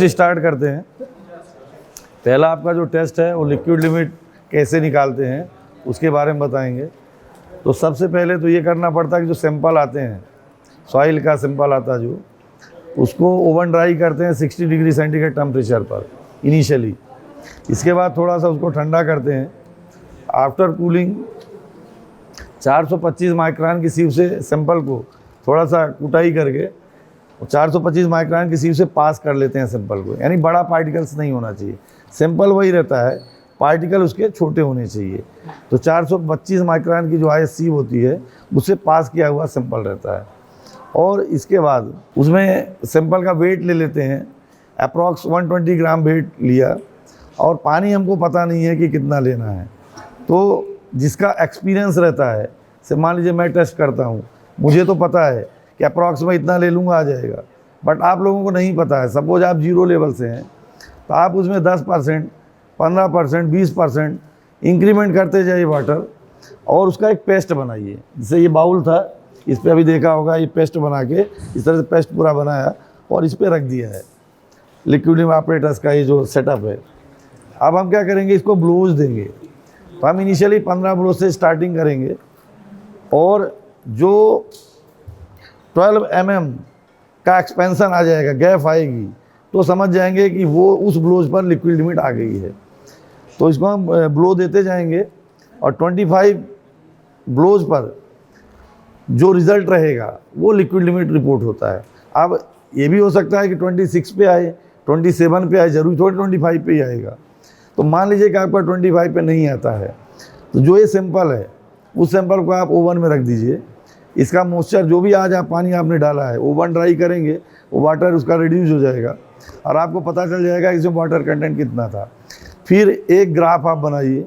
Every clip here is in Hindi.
टेस्ट स्टार्ट करते हैं। पहला आपका जो टेस्ट है वो लिक्विड लिमिट कैसे निकालते हैं उसके बारे में बताएंगे। तो सबसे पहले तो ये करना पड़ता है कि जो सैंपल आते हैं, सॉइल का सैंपल आता है जो, उसको ओवन ड्राई करते हैं 60 डिग्री सेंटीग्रेड टेम्परेचर पर इनिशियली। इसके बाद थोड़ा सा उसको ठंडा करते हैं। आफ्टर कूलिंग 425 माइक्रोन की सीव से सैंपल को थोड़ा सा कुटाई करके 425 माइक्रोन की सीव से पास कर लेते हैं सैंपल को, यानी बड़ा पार्टिकल्स नहीं होना चाहिए। सैंपल वही रहता है, पार्टिकल उसके छोटे होने चाहिए। तो 425 माइक्रोन की जो आईएस सीव होती है उससे पास किया हुआ सैंपल रहता है। और इसके बाद उसमें सैंपल का वेट ले लेते हैं, अप्रॉक्स 120 ग्राम वेट लिया। और पानी हमको पता नहीं है कि कितना लेना है, तो जिसका एक्सपीरियंस रहता है, से मान लीजिए मैं टेस्ट करता हूँ, मुझे तो पता है कि अप्रॉक्स में इतना ले लूँगा आ जाएगा, बट आप लोगों को नहीं पता है। सपोज आप 0 लेवल से हैं तो आप उसमें 10%, 15%, 20% इंक्रीमेंट करते जाइए वाटर, और उसका एक पेस्ट बनाइए। जैसे ये बाउल था, इस पर अभी देखा होगा, ये पेस्ट बना के इस तरह से पेस्ट पूरा बनाया और इस पर रख दिया है लिक्विड इवापोरेटर्स का ये जो सेटअप है। अब हम क्या करेंगे, इसको ब्लोज देंगे। तो हम इनिशियली 15 ब्लो से स्टार्टिंग करेंगे, और जो 12 mm का एक्सपेंसन आ जाएगा, गैप आएगी, तो समझ जाएंगे कि वो उस ब्लोज पर लिक्विड लिमिट आ गई है। तो इसको हम ब्लो देते जाएंगे, और 25 ब्लोज पर जो रिज़ल्ट रहेगा वो लिक्विड लिमिट रिपोर्ट होता है। अब ये भी हो सकता है कि 26 पे आए, 27 पे आए, जरूरी थोड़ी 25 पे ही आएगा। तो मान लीजिए कि आपका 25 पे नहीं आता है, तो जो ये सैंपल है उस सैंपल को आप ओवन में रख दीजिए। इसका मॉइस्चर जो भी आज आप पानी आपने डाला है ओवन ड्राई करेंगे, वो वाटर उसका रिड्यूस हो जाएगा और आपको पता चल जाएगा इसमें वाटर कंटेंट कितना था। फिर एक ग्राफ आप बनाइए,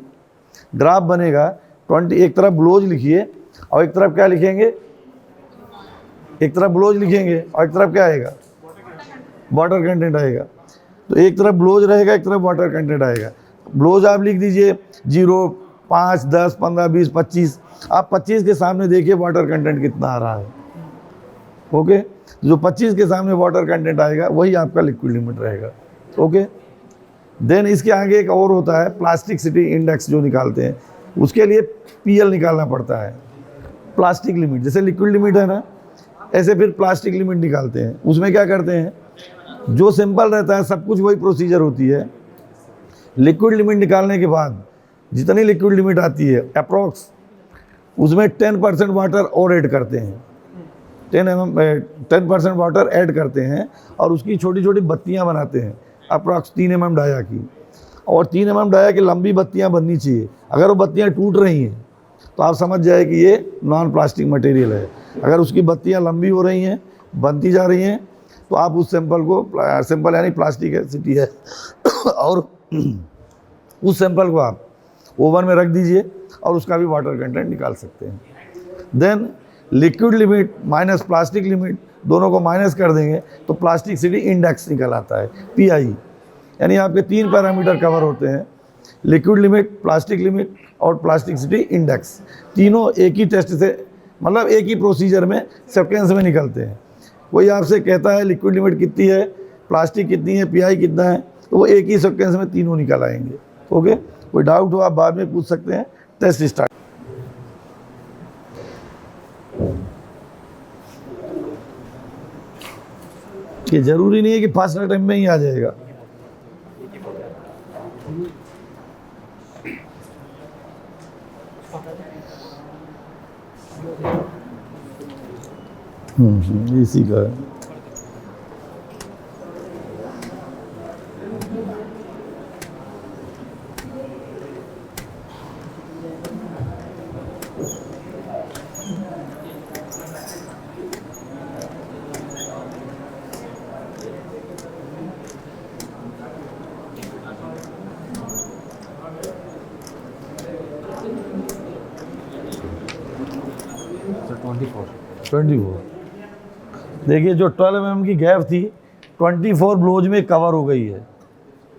ग्राफ बनेगा 20, एक तरफ ब्लोज लिखिए और एक तरफ क्या लिखेंगे, एक तरफ ब्लोज लिखेंगे और एक तरफ क्या आएगा, वाटर कंटेंट आएगा। तो एक तरफ ब्लोज रहेगा, एक तरफ वाटर कंटेंट आएगा। ब्लोज आप लिख दीजिए 0, 5, 10, 15, 20, 25। आप 25 के सामने देखिए वाटर कंटेंट कितना आ रहा है। ओके, जो 25 के सामने वाटर कंटेंट आएगा वही आपका लिक्विड लिमिट रहेगा। ओके, देन इसके आगे एक और होता है प्लास्टिसिटी इंडेक्स जो निकालते हैं, उसके लिए पीएल निकालना पड़ता है, प्लास्टिक लिमिट। जैसे लिक्विड लिमिट है ना, ऐसे फिर प्लास्टिक लिमिट निकालते हैं। उसमें क्या करते हैं, जो सैंपल रहता है सब कुछ वही प्रोसीजर होती है। लिक्विड लिमिट निकालने के बाद जितनी लिक्विड लिमिट आती है अप्रॉक्स, उसमें 10% वाटर और ऐड करते हैं, 10% वाटर ऐड करते हैं और उसकी छोटी छोटी बत्तियां बनाते हैं अप्रॉक्स 3 mm डाया की। और 3 mm डाया की लंबी बत्तियां बननी चाहिए। अगर वो बत्तियां टूट रही हैं तो आप समझ जाए कि ये नॉन प्लास्टिक मटेरियल है। अगर उसकी बत्तियां लंबी हो रही हैं, बनती जा रही हैं, तो आप उस सैंपल को, सैंपल यानी प्लास्टिसिटी है और उस सैंपल को आप ओवन में रख दीजिए और उसका भी वाटर कंटेंट निकाल सकते हैं। Then liquid limit minus plastic limit, दोनों को माइनस कर देंगे तो प्लास्टिसिटी इंडेक्स निकल आता है, PI। यानी आपके 3 पैरामीटर कवर होते हैं, लिक्विड लिमिट, प्लास्टिक लिमिट और प्लास्टिसिटी इंडेक्स। तीनों एक ही टेस्ट से, मतलब एक ही प्रोसीजर में सेकेंड्स में निकलते हैं। कोई आपसे कहता है लिक्विड लिमिट कितनी है, प्लास्टिक कितनी है, PI कितना है, तो वो एक ही सेकेंड्स में तीनों निकल आएंगे। ओके, कोई डाउट हो आप बाद में पूछ सकते हैं। Test start. ये जरूरी नहीं है कि फर्स्ट अटेम्प्ट में ही आ जाएगा। इसी का है। Twenty four. देखिए जो 12 mm की गैप थी 24 ब्लोज में कवर हो गई है,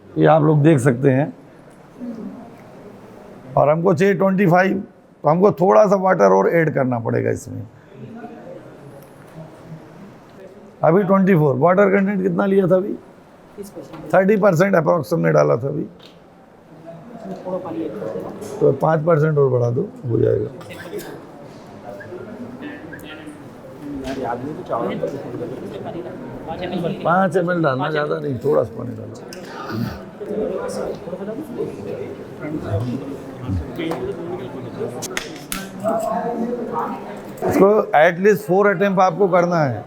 ये आप लोग देख सकते हैं। और हमको चाहिए 25, तो हमको थोड़ा सा वाटर और ऐड करना पड़ेगा इसमें। अभी 24 वाटर कंटेंट कितना लिया था अभी, 30% अप्रॉक्स हमने डाला था अभी, तो 5% और बढ़ा दो, हो जाएगा। 5 ml डालना, ज़्यादा नहीं, थोड़ा सा पानी डालो। इसको एटलीस्ट 4 अटेम्प्ट आपको करना है।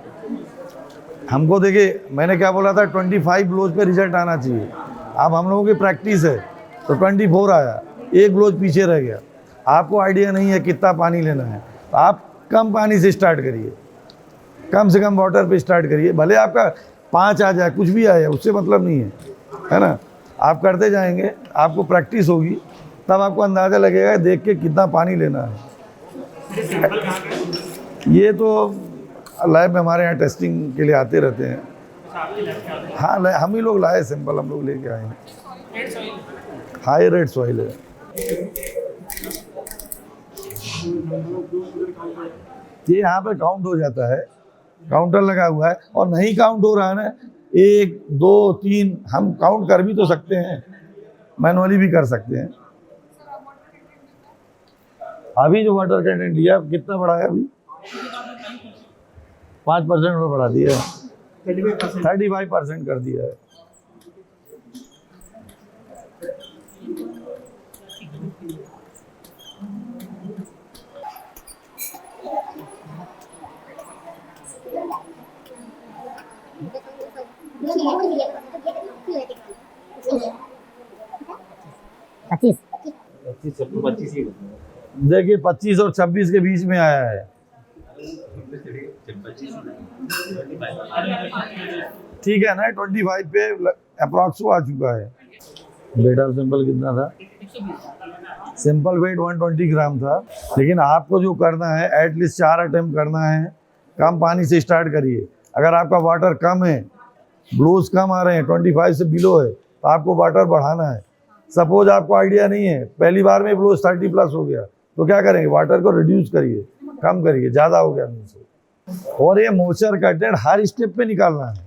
हमको देखिए, मैंने क्या बोला था, 25 ब्लोज पे रिजल्ट आना चाहिए। अब हम लोगों की प्रैक्टिस है तो 24 आया, एक ब्लोज पीछे रह गया। आपको आइडिया नहीं है कितना पानी लेना है, तो आप कम पानी से स्टार्ट करिए, कम से कम वाटर पे स्टार्ट करिए। भले आपका 5 आ जाए, कुछ भी आए, उससे मतलब नहीं है ना। आप करते जाएंगे, आपको प्रैक्टिस होगी, तब आपको अंदाज़ा लगेगा देख के कितना पानी लेना है। ये तो लैब में हमारे यहाँ टेस्टिंग के लिए आते रहते हैं। हाँ, हम ही लोग लाए सैंपल, हम लोग लेके आए हैं। हाई रेड सॉइल है। ये यहाँ पे काउंट हो जाता है, काउंटर लगा हुआ है, और नहीं काउंट हो रहा है ना, 1 2 3 हम काउंट कर भी तो सकते हैं, मैनुअली भी कर सकते हैं। अभी जो वाटर कंटेंट लिया कितना बढ़ाया अभी? 5% और बढ़ा दिया है, 35% कर दिया है। देखिए 25 और 26 के बीच में आया है। ठीक है ना, 25 पे अप्रॉक्स आ चुका है। बेटा सैंपल कितना था? सिंपल वेट 120 ग्राम था। लेकिन आपको जो करना है, एटलीस्ट 4 अटेम्प्ट करना है। कम पानी से स्टार्ट करिए। अगर आपका वाटर कम है, ब्लोज कम आ रहे हैं, 25 से बिलो है, तो आपको वाटर बढ़ाना है। सपोज आपको आइडिया नहीं है, पहली बार में ब्लोज 30+ हो गया, तो क्या करेंगे? वाटर को रिड्यूस करिए, कम करिए, ज़्यादा हो गया नीचे। और ये मोइस्चर कंटेंट हर स्टेप पे निकालना है।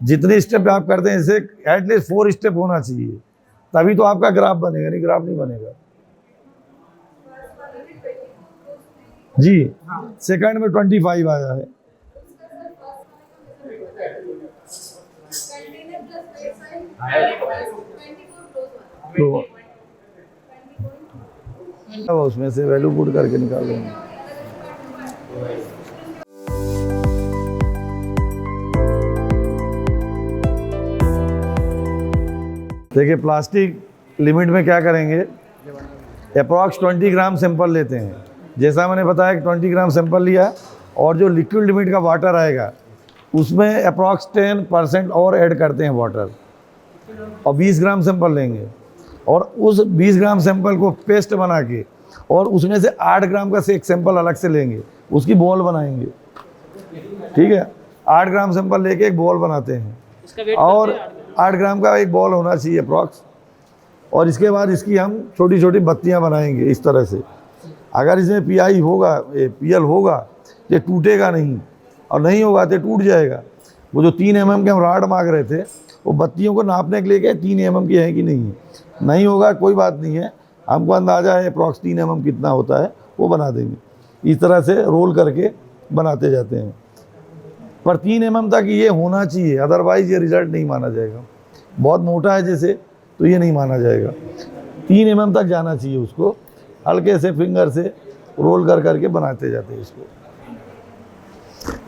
जितने स्टेप आप करते हैं, इसे एटलीस्ट 4 स्टेप होना चाहिए, तभी तो आपका ग्राफ बनेगा, नहीं ग्राफ नहीं बनेगा। जी, सेकंड में 25 आया है। तो उसमें से वैल्यू पुट करके निकाल लेंगे। देखिए, प्लास्टिक लिमिट में क्या करेंगे, अप्रॉक्स 20 ग्राम सैंपल लेते हैं। जैसा मैंने बताया कि 20 ग्राम सैंपल लिया, और जो लिक्विड लिमिट का वाटर आएगा उसमें अप्रॉक्स 10% और ऐड करते हैं वाटर, और 20 ग्राम सैंपल लेंगे, और उस 20 ग्राम सैंपल को पेस्ट बना के, और उसमें से 8 ग्राम का एक सैंपल अलग से लेंगे, उसकी बॉल बनाएंगे। ठीक है, 8 ग्राम सैंपल लेके एक बॉल बनाते हैं, और 8 ग्राम का एक बॉल होना चाहिए अप्रॉक्स। और इसके बाद इसकी हम छोटी छोटी बत्तियां बनाएंगे इस तरह से। अगर इसमें पीआई होगा, पीएल होगा, ये टूटेगा नहीं, और नहीं होगा तो टूट जाएगा। वो जो 3 mm के हम राड मांग रहे थे, वो बत्तियों को नापने के लिए क्या 3 mm की है कि नहीं होगा, कोई बात नहीं है, हमको अंदाज़ा है अप्रॉक्स 3 mm कितना होता है, वो बना देंगे। इस तरह से रोल करके बनाते जाते हैं, पर 3 mm तक ये होना चाहिए, अदरवाइज़ ये रिज़ल्ट नहीं माना जाएगा। बहुत मोटा है जैसे, तो ये नहीं माना जाएगा। 3 mm तक जाना चाहिए उसको, हल्के से फिंगर से रोल कर करके बनाते जाते हैं इसको।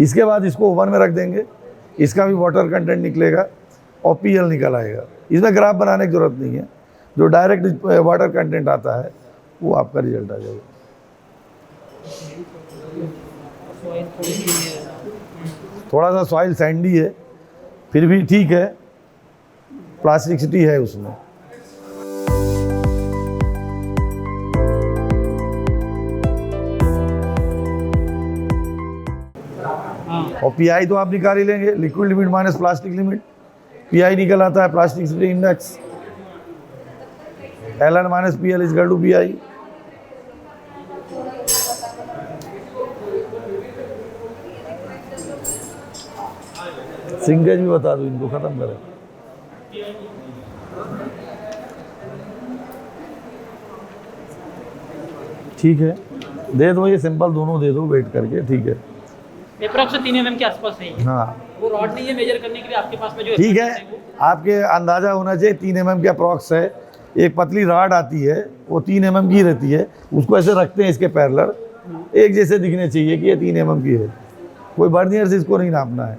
इसके बाद इसको ओवन में रख देंगे, इसका भी वाटर कंटेंट निकलेगा और पीएल निकल आएगा। इसमें ग्राफ बनाने की ज़रूरत नहीं है, जो डायरेक्ट वाटर कंटेंट आता है वो आपका रिजल्ट आ जाएगा। थोड़ा सा सॉइल सैंडी है, फिर भी ठीक है, प्लास्टिसिटी है उसमें। और पीआई तो आप निकाल ही लेंगे, liquid limit minus plastic limit. PI निकल आता है plasticity index, LN minus PL is equal to PI। Shrinkage भी बता दूं इनको, खत्म करें। ठीक है, दे दो ये सिंपल, दोनों दे दो वेट करके, ठीक है। अप्रॉक्स 3 mm के आसपास है ये। हाँ वो रॉड नहीं है मेजर करने के लिए आपके पास में जो ठीक है, equipment वो आपके अंदाज़ा होना चाहिए 3 mm के अप्रॉक्स है। एक पतली राड आती है, वो 3 mm की रहती है, उसको ऐसे रखते हैं इसके पैरेलल, एक जैसे दिखने चाहिए कि ये 3 mm की है। कोई बर्नियर से इसको नहीं नापना है,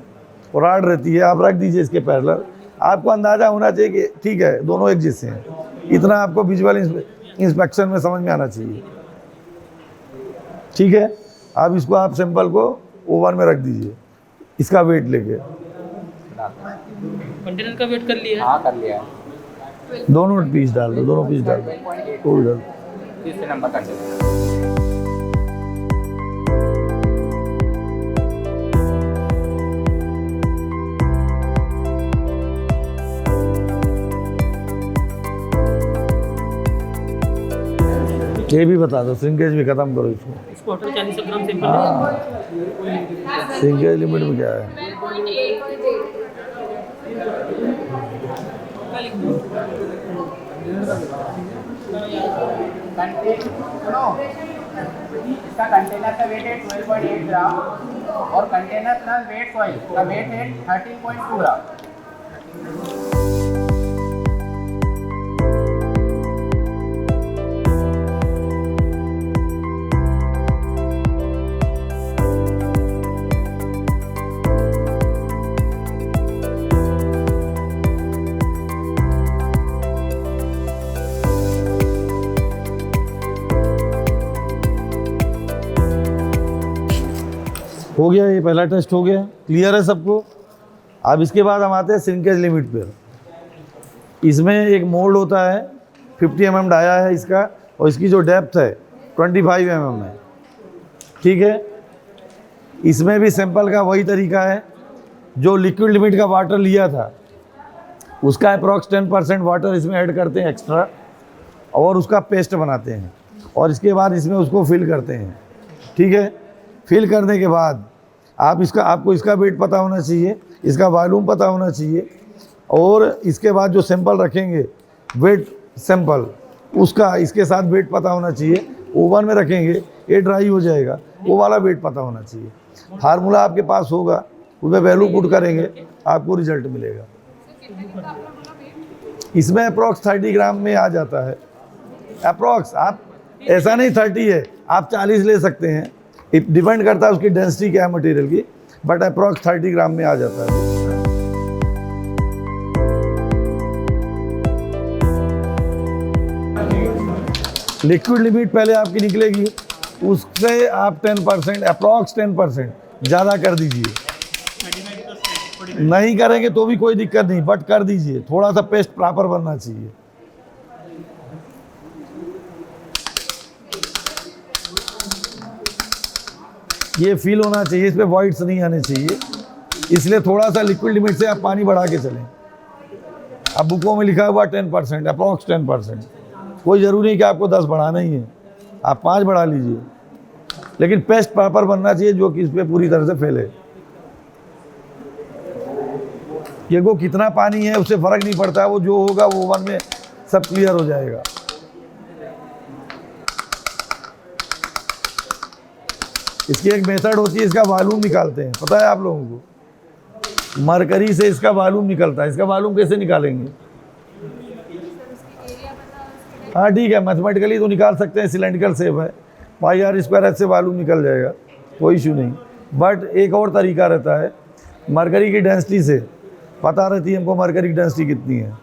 वो राड रहती है, आप रख दीजिए इसके पैरेलल, आपको अंदाज़ा होना चाहिए कि ठीक है दोनों एक जैसे हैं। इतना आपको विजुअल इंस्पेक्शन में समझ में आना चाहिए, ठीक है। अब इसको आप सैंपल को ओवन में रख दीजिए, इसका वेट लेके। कंटेनर का वेट कर लिया है। हाँ कर लिया है। दोनों पीस डाल दो, दोनों पीस डाल दो, वो भी डाल दो। तीसरे नंबर कंटेनर। ये भी बता दो, श्रिंकेज भी खत्म करो इसको। इसको हटो, 40 ग्राम सैंपल हाँ, श्रिंकेज लिमिट में क्या है? सुनो, इसका कंटेनर का वेट है 12.8 ग्राम और कंटेनर प्लस वेट सॉइल का वेट है 13.2 ग्राम। हो गया, ये पहला टेस्ट हो गया, क्लियर है सबको। अब इसके बाद हम आते हैं श्रिंकेज लिमिट पर। इसमें एक मोल्ड होता है, 50 mm डाया है इसका, और इसकी जो डेप्थ है 25 mm है, ठीक है। इसमें भी सैंपल का वही तरीका है, जो लिक्विड लिमिट का वाटर लिया था उसका अप्रॉक्स 10% वाटर इसमें ऐड करते हैं एक्स्ट्रा, और उसका पेस्ट बनाते हैं, और इसके बाद इसमें उसको फिल करते हैं, ठीक है। फिल करने के बाद आपको इसका वेट पता होना चाहिए, इसका वॉल्यूम पता होना चाहिए, और इसके बाद जो सैंपल रखेंगे वेट सैंपल, उसका इसके साथ वेट पता होना चाहिए। ओवन में रखेंगे, ये ड्राई हो जाएगा, वो वाला वेट पता होना चाहिए। फार्मूला आपके पास होगा, उसमें वैल्यू पुट करेंगे, आपको रिजल्ट मिलेगा। इसमें अप्रॉक्स 30 ग्राम में आ जाता है, अप्रॉक्स। आप ऐसा नहीं 30 है, आप 40 ले सकते हैं, डिपेंड करता है उसकी डेंसिटी क्या है मटेरियल की, बट अप्रॉक्स 30 ग्राम में आ जाता है। लिक्विड लिमिट पहले आपकी निकलेगी, उससे आप 10% अप्रॉक्स 10% ज़्यादा कर दीजिए। नहीं करेंगे तो भी कोई दिक्कत नहीं, बट कर दीजिए, थोड़ा सा पेस्ट प्रॉपर बनना चाहिए। ये फील होना चाहिए, इस पर वॉइड्स नहीं आने चाहिए, इसलिए थोड़ा सा लिक्विड लिमिट से आप पानी बढ़ा के चलें। अब बुकों में लिखा हुआ 10%, अप्रॉक्स 10%, कोई ज़रूरी नहीं कि आपको 10 बढ़ाना ही है, आप 5 बढ़ा लीजिए, लेकिन पेस्ट प्रॉपर बनना चाहिए जो कि इस पर पूरी तरह से फैले। ये को कितना पानी है उससे फ़र्क नहीं पड़ता, वो जो होगा वो ओवन में सब क्लियर हो जाएगा। इसकी एक मेथड होती है, इसका वॉल्यूम निकालते हैं, पता है आप लोगों को? मरकरी से इसका वॉल्यूम निकलता है। इसका वॉल्यूम कैसे निकालेंगे? हाँ ठीक है, मैथमेटिकली तो निकाल सकते हैं, सिलेंड्रिकल शेप है, πr² से वॉल्यूम निकल जाएगा, कोई इशू नहीं। बट एक और तरीका रहता है, मरकरी की डेंसिटी से पता रहती है हमको मरकरी की डेंसिटी कितनी है,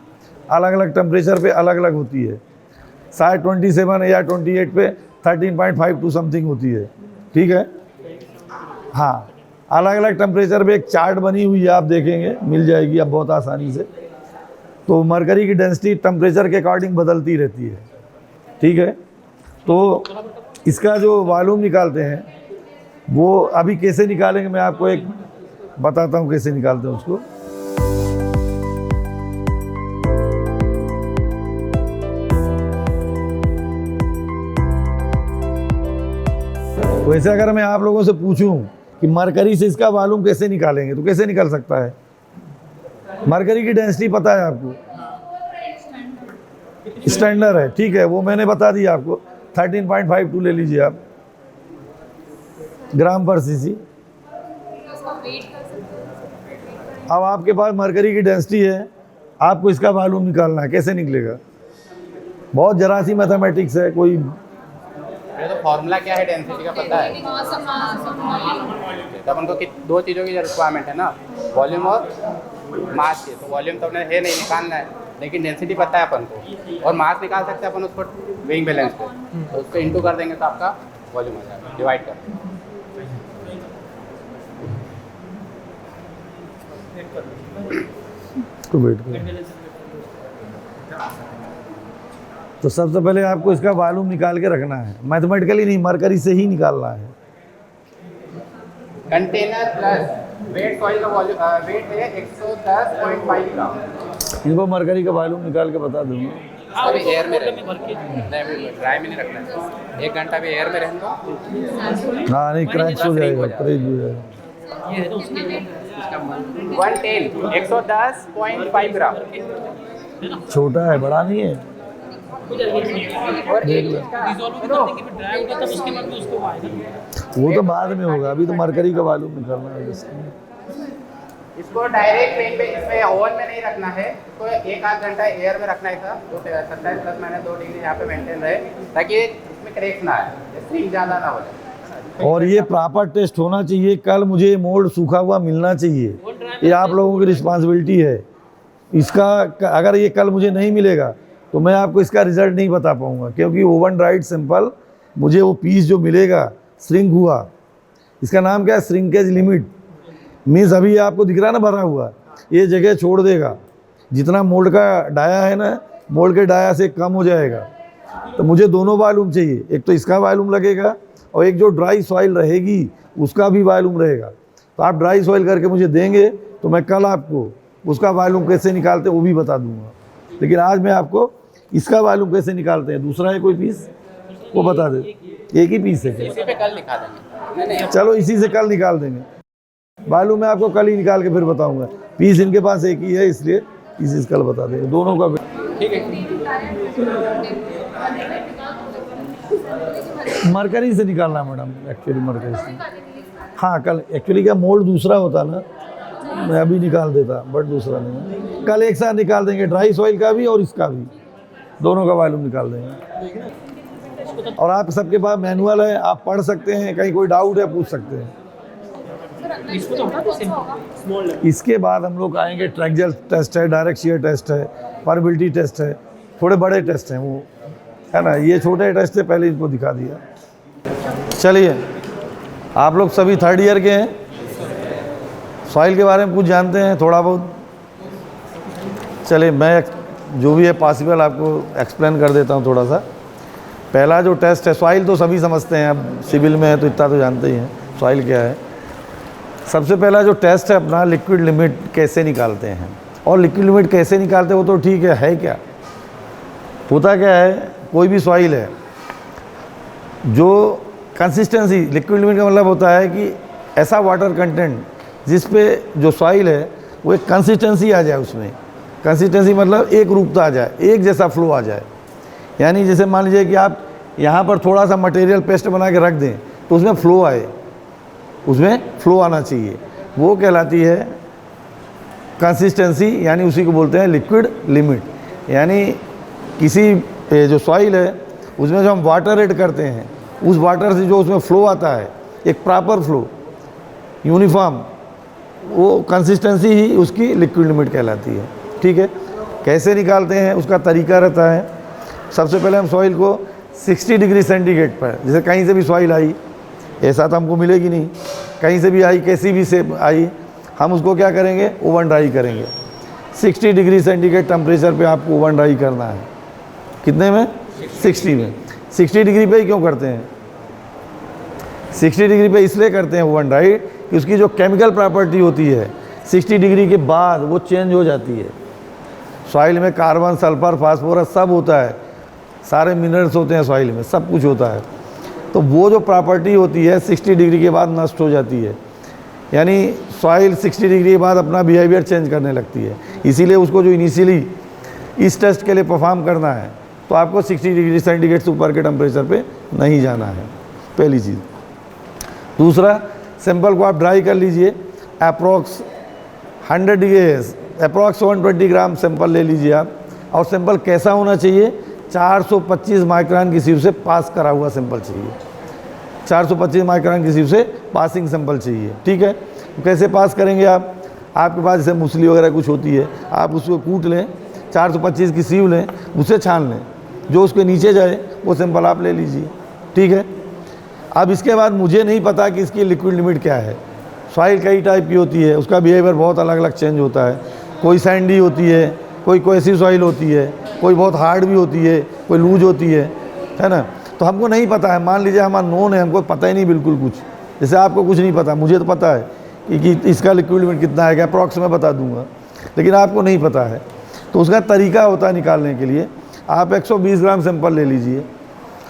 अलग अलग टेम्परेचर पे अलग अलग होती है। शायद 27 या 28 पे 13.52 समथिंग होती है, ठीक है। हाँ, अलग अलग टेम्परेचर पे एक चार्ट बनी हुई है, आप देखेंगे मिल जाएगी अब बहुत आसानी से। तो मरकरी की डेंसिटी टेम्परेचर के अकॉर्डिंग बदलती रहती है, ठीक है। तो इसका जो वॉल्यूम निकालते हैं वो अभी कैसे निकालेंगे, मैं आपको एक बताता हूँ कैसे निकालते हैं उसको। वैसे अगर मैं आप लोगों से पूछूं कि मरकरी से इसका वॉल्यूम कैसे निकालेंगे, तो कैसे निकल सकता है? मरकरी की डेंसिटी पता है आपको? स्टैंडर्ड है, ठीक है, वो मैंने बता दिया आपको। 13.52 ले लीजिए आप ग्राम पर सीसी। अब आपके पास मरकरी की डेंसिटी है, आपको इसका वॉल्यूम निकालना है। कैसे निकलेगा? बहुत जरा सी मैथमेटिक्स है। कोई ये तो फॉर्मूला क्या है डेंसिटी का पता है? तो अपन को दो चीज़ों की रिक्वायरमेंट है ना, वॉल्यूम और मास की। तो वॉल्यूम तो अपने है नहीं, निकालना है, लेकिन डेंसिटी पता है अपन को। और मास निकाल सकते हैं अपन उसको वेइंग बैलेंस पे, तो उसको इंटू कर देंगे तो आपका वॉल्यूम आ जाएगा, डिवाइड कर देंगे। तो वेट करो। तो सबसे पहले आपको इसका वॉल्यूम निकाल के रखना है, मैथमेटिकली नहीं, मरकरी से ही निकालना है। कंटेनर प्लस वेट सॉइल का वॉल्यूम वेट है 110.5 ग्राम। इनको मरकरी का वॉल्यूम निकाल के बता दूंगा। अभी एयर में रहेगा, नहीं ड्राई में नहीं रखना है। 1 घंटा भी एयर में रहने दो। हाँ नहीं, क्रैक्स हो जाएगा, क्रेज हो जाएगा। ये है तो उसके 110.5 ग्राम। छोटा है, बड़ा नहीं है। और एक चीज का डिसॉल्व भी कर देंगे, फिर ड्राई होगा तब उसके बाद में उसको आएगा। वो तो बाद में होगा, अभी तो मरकरी का वॉल्यूम निकालना है इसका। इसको डायरेक्ट ट्रेन पे इसमें ओवन में नहीं रखना है, तो 1-8 घंटा एयर में रखना है। था तो 27+-2 डिग्री यहाँ पे मेंटेन रहे, ताकि इसमें क्रैक्स ना आए, स्ट्रिंग ज़्यादा ना हो जाए। और ये प्रॉपर टेस्ट होना चाहिए। कल मुझे मोल्ड सूखा हुआ मिलना चाहिए, ये आप लोगों की रिस्पांसिबिलिटी है। इसका अगर ये कल मुझे नहीं मिलेगा तो मैं आपको इसका रिजल्ट नहीं बता पाऊँगा, क्योंकि ओवन ड्राइड सिंपल मुझे वो पीस जो मिलेगा श्रिंक हुआ, इसका नाम क्या है, श्रिंकेज लिमिट। मीन्स अभी आपको दिख रहा है ना भरा हुआ, ये जगह छोड़ देगा। जितना मोल्ड का डाया है ना, मोल्ड के डाया से कम हो जाएगा। तो मुझे दोनों वॉल्यूम चाहिए, एक तो इसका वॉल्यूम लगेगा और एक जो ड्राई सॉइल रहेगी उसका भी वॉल्यूम रहेगा। तो आप ड्राई सॉइल करके मुझे देंगे तो मैं कल आपको उसका वॉल्यूम कैसे निकालते हैं वो भी बता दूंगा। लेकिन आज मैं आपको इसका वॉल्यूम कैसे निकालते हैं, दूसरा है कोई पीस, वो बता दे। एक ही पीस है क्या? इसी पे कल दिखा देंगे। नहीं चलो इसी से कल निकाल देंगे। वॉल्यूम मैं आपको कल ही निकाल के फिर बताऊंगा। पीस इनके पास एक ही है, इसलिए पीस कल बता देंगे दोनों का। ठीक है, मरकरी से निकालना मैडम, एक्चुअली मरकरी से। हाँ कल एक्चुअली क्या मोल्ड दूसरा होता ना, मैं अभी निकाल देता, बट दूसरा नहीं। कल एक साथ निकाल देंगे, ड्राई सॉइल का भी और इसका भी, दोनों का वॉल्यूम निकाल देंगे। और आप सबके पास मैनुअल है, आप पढ़ सकते हैं, कहीं कोई डाउट है पूछ सकते हैं। इसको तो हटा दो स्मॉल। इसके बाद हम लोग आएंगे, ट्रैक्जल टेस्ट है, डायरेक्ट शियर टेस्ट है, परबिलिटी टेस्ट है, थोड़े बड़े टेस्ट हैं वो, है ना। ये छोटे टेस्ट है, पहले इनको दिखा दिया। चलिए, आप लोग सभी 3rd ईयर के हैं, सॉइल के बारे में कुछ जानते हैं थोड़ा बहुत? चलिए मैं जो भी है पॉसिबल आपको एक्सप्लेन कर देता हूँ थोड़ा सा। पहला जो टेस्ट है, सॉइल तो सभी समझते हैं, अब सिविल में है तो इतना तो जानते ही हैं सॉइल क्या है। सबसे पहला जो टेस्ट है अपना, लिक्विड लिमिट कैसे निकालते हैं। और लिक्विड लिमिट कैसे निकालते हैं वो तो ठीक है क्या होता क्या है, कोई भी सॉइल है जो कंसिस्टेंसी, लिक्विड लिमिट का मतलब होता है कि ऐसा वाटर कंटेंट जिस पे जो सॉइल है वो एक कंसिस्टेंसी आ जाए, उसमें कंसिस्टेंसी मतलब एक रूपता आ जाए, एक जैसा फ्लो आ जाए। यानी जैसे मान लीजिए कि आप यहाँ पर थोड़ा सा मटेरियल पेस्ट बना के रख दें तो उसमें फ्लो आए, उसमें फ्लो आना चाहिए, वो कहलाती है कंसिस्टेंसी, यानी उसी को बोलते हैं लिक्विड लिमिट। यानी किसी जो सॉइल है उसमें जो हम वाटर ऐड करते हैं, उस वाटर से जो उसमें फ़्लो आता है, एक प्रॉपर फ्लो यूनिफॉर्म, वो कंसिस्टेंसी ही उसकी लिक्विड लिमिट कहलाती है। ठीक है, कैसे निकालते हैं उसका तरीका रहता है। सबसे पहले हम सॉइल को 60 डिग्री सेंटीग्रेड पर, जैसे कहीं से भी सॉइल आई, ऐसा तो हमको मिलेगी नहीं, कहीं से भी आई, कैसी भी से आई, हम उसको क्या करेंगे, ओवन ड्राई करेंगे। 60 डिग्री सेंटीग्रेड टेम्परेचर पे आपको ओवन ड्राई करना है। कितने में? 60 में। 60 डिग्री पे ही क्यों करते हैं? 60 डिग्री पे इसलिए करते हैं ओवन ड्राई कि उसकी जो केमिकल प्रॉपर्टी होती है 60 डिग्री के बाद वो चेंज हो जाती है। सॉइल में कार्बन, सल्फर, फास्फोरस सब होता है, सारे मिनरल्स होते हैं सॉइल में, सब कुछ होता है। तो वो जो प्रॉपर्टी होती है 60 डिग्री के बाद नष्ट हो जाती है। यानी सॉइल 60 डिग्री के बाद अपना बिहेवियर चेंज करने लगती है। इसीलिए उसको जो इनिशियली इस टेस्ट के लिए परफॉर्म करना है तो आपको 60 डिग्री सेंटीग्रेड से ऊपर के टेम्परेचर पे नहीं जाना है, पहली चीज़। दूसरा, सैंपल को आप ड्राई कर लीजिए, approx 100 degree approx 120 gram sample ले लीजिए आप। और सैंपल कैसा होना चाहिए? 425 माइक्रोन की सीव से पास करा हुआ सैंपल चाहिए। 425 माइक्रोन की सीव से पासिंग सैंपल चाहिए, ठीक है। तो कैसे पास करेंगे आप? आपके पास जैसे मूसली वगैरह कुछ होती है, आप उसको कूट लें, 425 की सीव लें, उसे छान लें, जो उसके नीचे जाए वो सैंपल आप ले लीजिए, ठीक है। अब इसके बाद मुझे नहीं पता कि इसकी लिक्विड लिमिट क्या है। सॉइल कई टाइप की होती है, उसका बिहेवियर बहुत अलग अलग चेंज होता है। कोई सैंडी होती है, कोई कोएसिव सॉइल होती है, कोई बहुत हार्ड भी होती है, कोई लूज होती है ना। तो हमको नहीं पता है, मान लीजिए हमारा नोन है, हमको पता ही नहीं बिल्कुल कुछ। जैसे आपको कुछ नहीं पता, मुझे तो पता है कि इसका लिक्विड लिमिट कितना है, अप्रॉक्स मैं बता दूंगा, लेकिन आपको नहीं पता है। तो उसका तरीका होता है निकालने के लिए, आप 120 ग्राम सैंपल ले लीजिए,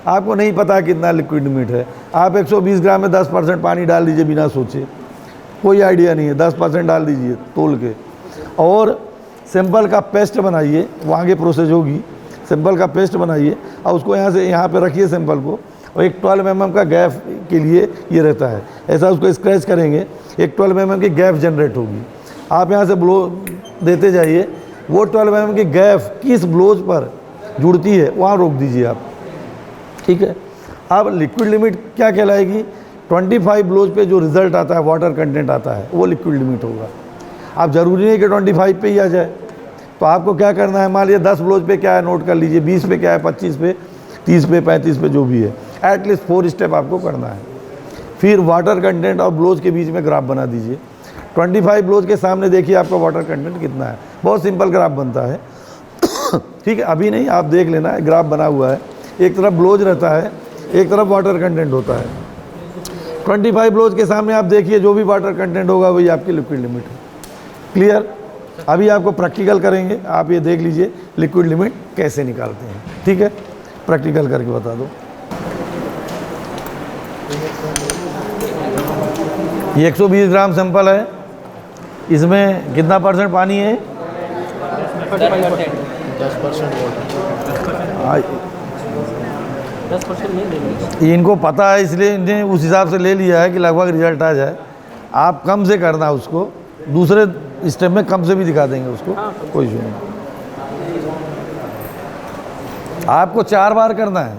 आपको नहीं पता कितना लिक्विड लिमिट है, आप 120 ग्राम में 10% पानी डाल दीजिए बिना सोचे, कोई आइडिया नहीं है, 10% डाल दीजिए तोल के, और सैंपल का पेस्ट बनाइए। वो आगे प्रोसेस होगी, सैंपल का पेस्ट बनाइए और उसको यहाँ से यहाँ पे रखिए सैंपल को, और एक 12 mm का गैप के लिए ये रहता है, ऐसा उसको स्क्रैच करेंगे, एक 12 mm की गैप जनरेट होगी। आप यहाँ से ब्लो देते जाइए, वो 12 mm की गैप किस ब्लोज पर जुड़ती है वहाँ रोक दीजिए आप, ठीक है। अब लिक्विड लिमिट क्या कहलाएगी? 25 ब्लोज पे जो रिज़ल्ट आता है, वाटर कंटेंट आता है, वो लिक्विड लिमिट होगा। आप ज़रूरी नहीं कि 25 पे ही आ जाए, तो आपको क्या करना है, मान लीजिए 10 ब्लोज पे क्या है नोट कर लीजिए, 20 पे क्या है, 25 पे, 30 पे, 35 पे, जो भी है, एटलीस्ट 4 स्टेप आपको करना है। फिर वाटर कंटेंट और ब्लोज के बीच में ग्राफ बना दीजिए। 25 ब्लोज के सामने देखिए आपका वाटर कंटेंट कितना है, बहुत सिंपल ग्राफ बनता है, ठीक है। अभी नहीं, आप देख लेना, ग्राफ बना हुआ है, एक तरफ ब्लोज रहता है, एक तरफ वाटर कंटेंट होता है। 25 ब्लोज के सामने आप देखिए जो भी वाटर कंटेंट होगा वही आपकी लिक्विड लिमिट है। क्लियर? अभी आपको प्रैक्टिकल करेंगे, आप ये देख लीजिए लिक्विड लिमिट कैसे निकालते हैं, ठीक है। प्रैक्टिकल करके बता दो। ये 120 ग्राम सैंपल है, इसमें कितना परसेंट पानी है? 10% नहीं देंगे। इनको पता है इसलिए इन्हें उस हिसाब से ले लिया है कि लगभग रिजल्ट आ जाए। आप कम से करना उसको, दूसरे स्टेप में कम से भी दिखा देंगे उसको, कोई इशू नहीं। आपको 4 बार करना है।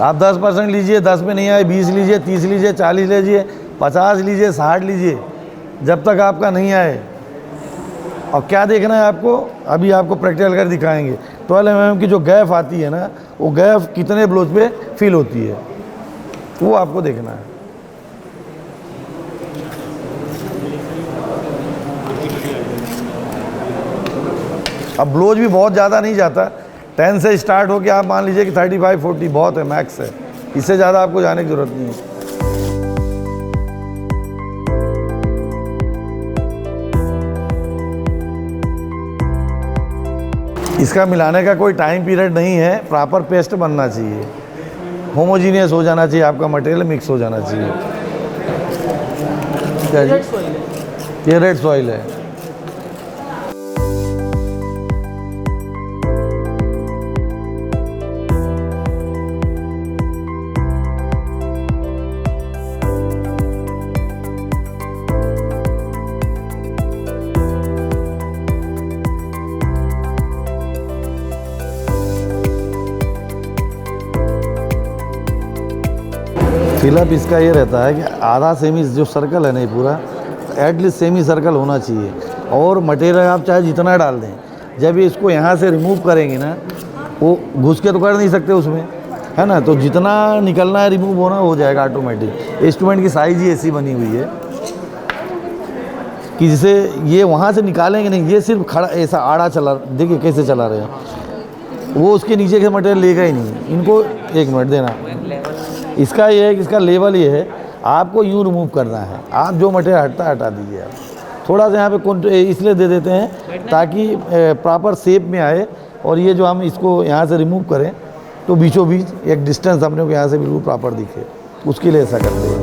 आप 10% लीजिए, 10 में नहीं आए 20 लीजिए, 30 लीजिए, 40 लीजिए, 50 लीजिए, 60 लीजिए, जब तक आपका नहीं आए। और क्या देखना है आपको, अभी आपको प्रैक्टिकल कर दिखाएंगे। 12 mm की जो गैप आती है ना, वो गैप कितने ब्लोज पे फिल होती है, वो आपको देखना है। अब ब्लोज भी बहुत ज़्यादा नहीं जाता, 10 से स्टार्ट हो के आप मान लीजिए कि 35-40 बहुत है, मैक्स है, इससे ज़्यादा आपको जाने की ज़रूरत नहीं है। इसका मिलाने का कोई टाइम पीरियड नहीं है, प्रॉपर पेस्ट बनना चाहिए, होमोजीनियस हो जाना चाहिए, आपका मटेरियल मिक्स हो जाना चाहिए। क्या जी? ये रेड सॉइल है। फिलअप इसका ये रहता है कि आधा सेमी जो सर्कल है नहीं पूरा, एटलीस्ट सेमी सर्कल होना चाहिए। और मटेरियल आप चाहे जितना डाल दें, जब ये इसको यहाँ से रिमूव करेंगे ना, वो घुस के तो कर नहीं सकते उसमें, है ना। तो जितना निकलना है रिमूव होना हो जाएगा ऑटोमेटिक। इंस्ट्रूमेंट की साइज़ ही ऐसी बनी हुई है कि जिसे ये वहाँ से निकालेंगे नहीं, ये सिर्फ खड़ा ऐसा आड़ा चला, देखिए कैसे चला रहे हैं, वो उसके नीचे के मटेरियल लेगा ही नहीं। इनको 1 मिनट देना। इसका ये है कि इसका लेवल ये है, आपको यूँ रिमूव करना है। आप जो मटेरियल हटता है हटा दीजिए। आप थोड़ा सा यहाँ पे इसलिए दे देते हैं ताकि प्रॉपर शेप में आए, और ये जो हम इसको यहाँ से रिमूव करें तो बीचों बीच एक डिस्टेंस अपने को यहाँ से बिल्कुल प्रॉपर दिखे, उसके लिए ऐसा करते हैं।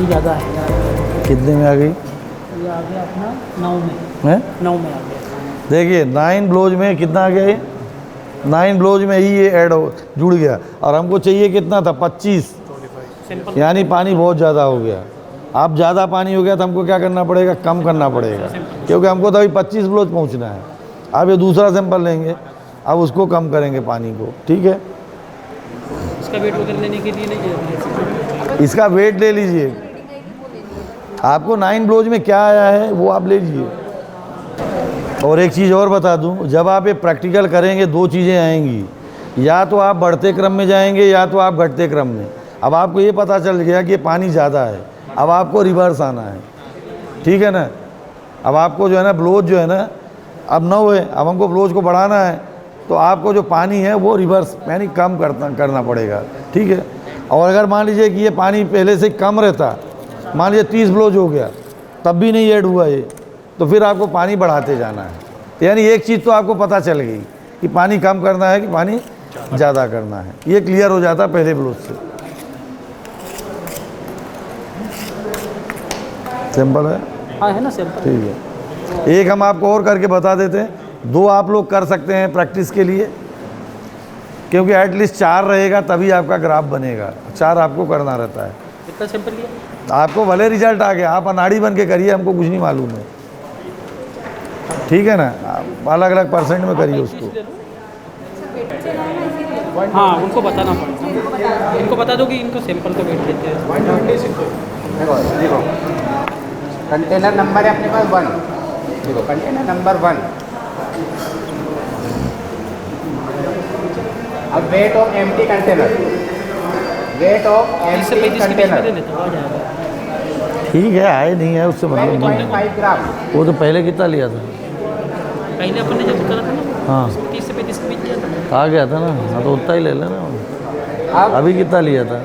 पानी ज़्यादा है। कितने में आ गई ये आ गया अपना 9 में, है? 9 में आ गया। देखिए 9 ब्लोज में कितना आ गया ये? 9 ब्लोज में ही ये ऐड हो जुड़ गया, और हमको चाहिए कितना था? 25। सिंपल। यानी पानी बहुत ज़्यादा हो गया। अब ज़्यादा पानी हो गया तो हमको क्या करना पड़ेगा? कम करना पड़ेगा, क्योंकि हमको तो अभी 25 ब्लोज पहुँचना है। अब ये दूसरा सैंपल लेंगे, अब उसको कम करेंगे पानी को, ठीक है? इसका वेट वगैरह लेने के लिए नहीं है। इसका वेट ले लीजिए, आपको 9 ब्लोज में क्या आया है वो आप ले लीजिए। और एक चीज़ और बता दूं, जब आप ये प्रैक्टिकल करेंगे 2 चीज़ें आएंगी, या तो आप बढ़ते क्रम में जाएंगे या तो आप घटते क्रम में। अब आपको ये पता चल गया कि ये पानी ज़्यादा है, अब आपको रिवर्स आना है, ठीक है ना? अब आपको जो है ना ब्लोज जो है ना अब 9 है, अब हमको ब्लोज को बढ़ाना है, तो आपको जो पानी है वो रिवर्स यानी कम करना पड़ेगा, ठीक है? और अगर मान लीजिए कि ये पानी पहले से कम रहता, मान लीजिए 30 ब्लोज हो गया, तब भी नहीं ऐड हुआ ये, तो फिर आपको पानी बढ़ाते जाना है। तो यानी एक चीज़ तो आपको पता चल गई कि पानी कम करना है कि पानी ज़्यादा करना है, ये क्लियर हो जाता है पहले ब्लोज से। सिंपल है? हाँ है ना सिंपल। ठीक है, एक हम आपको और करके बता देते हैं, 2 आप लोग कर सकते हैं प्रैक्टिस के लिए, क्योंकि एटलीस्ट 4 रहेगा तभी आपका ग्राफ बनेगा। 4 आपको करना रहता है। कितना सिंपल लिया? आपको भले रिजल्ट आ गया, आप अनाड़ी बन के करिए, हमको कुछ नहीं मालूम है, ठीक है ना? आप अलग अलग परसेंट में करिए उसको। हाँ उनको बताना पड़ेगा, इनको बता दो कि इनको सैंपल का वेट देते हैं। देखो कंटेनर नंबर है अपने पास 1। देखो कंटेनर नंबर 1। अब weight of empty container, weight of इससे एम्प्टी 35 के बीच में दे कंटेनर देता हूँ, आ जाएगा। ठीक है, आए नहीं है उससे मतलब नहीं है। 12.5 ग्राम। वो तो पहले कितना लिया था? पहले अपन ने जब करा था ना, हाँ 30 से 35 के बीच किया था। आ गया था ना, हाँ तो उतना ही ले लेना। अब अभी कितना लिया था?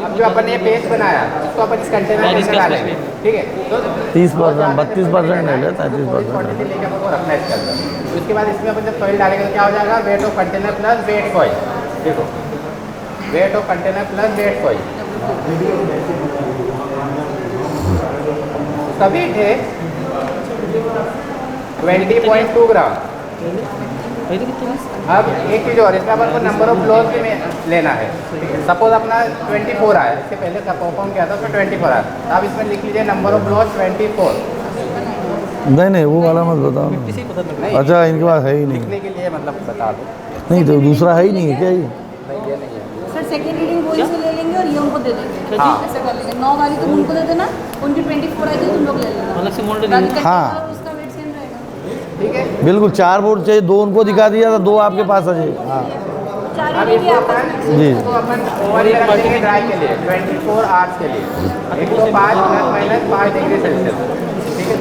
अब जो अपन ने पेस्ट बनाया उसको अपन इस कंटेनर के अंदर डालेंगे, ठीक है? तो 30%, 32% ले ले, 33%। क्वांटिटी लेके अपन को रखना है इसके अंदर। उसके बाद इसमें अपन जब सॉइल डालेंगे तो क्या हो जाएगा? Weight of container plus weight soil. देखो weight of container plus weight soil, उसका वेट है 20.2 ग्राम। पहले कितना? अब एक चीज़ और, इसमें अपन को नंबर ऑफ ब्लोज भी लेना है। सपोज अपना 24 आया, इससे पहले परफॉर्म किया था उसमें 24 आया, तो आप इसमें लिख लीजिए नंबर ऑफ ब्लोज 24। नहीं वो वाला मत बताओ ना। इसी पता लगा। नहीं, अच्छा इनके पास है ही नहीं। लिखने के लिए मतलब बता दो। नहीं तो दूसरा है ही नहीं है क्या ये? नहीं ये नहीं है। सर सेकेंड रीडिंग वही से ले लेंगे और ये उनको दे देंगे। हाँ। ऐसा कर लेंगे, 9 वाली तुम उनको दे देना, उनकी 24 आई थी तुम लोग ले लेना। अलग से मोल्ड बाकी नहीं। हाँ। कंटेनर और उसका वेट सेम रहेगा। ठीक है। बिल्कुल 4 बोर्ड चाहिए, 2 उनको दिखा दिया था, 2 आपके पास है जी। हाँ चार अब रीडिंग इसको आपस अपन में। जी। इसको अपन ओवन में रख देंगे ड्राई के लिए 24 आवर्स के लिए 105 ± 5 डिग्री सेल्सियस, ठीक है?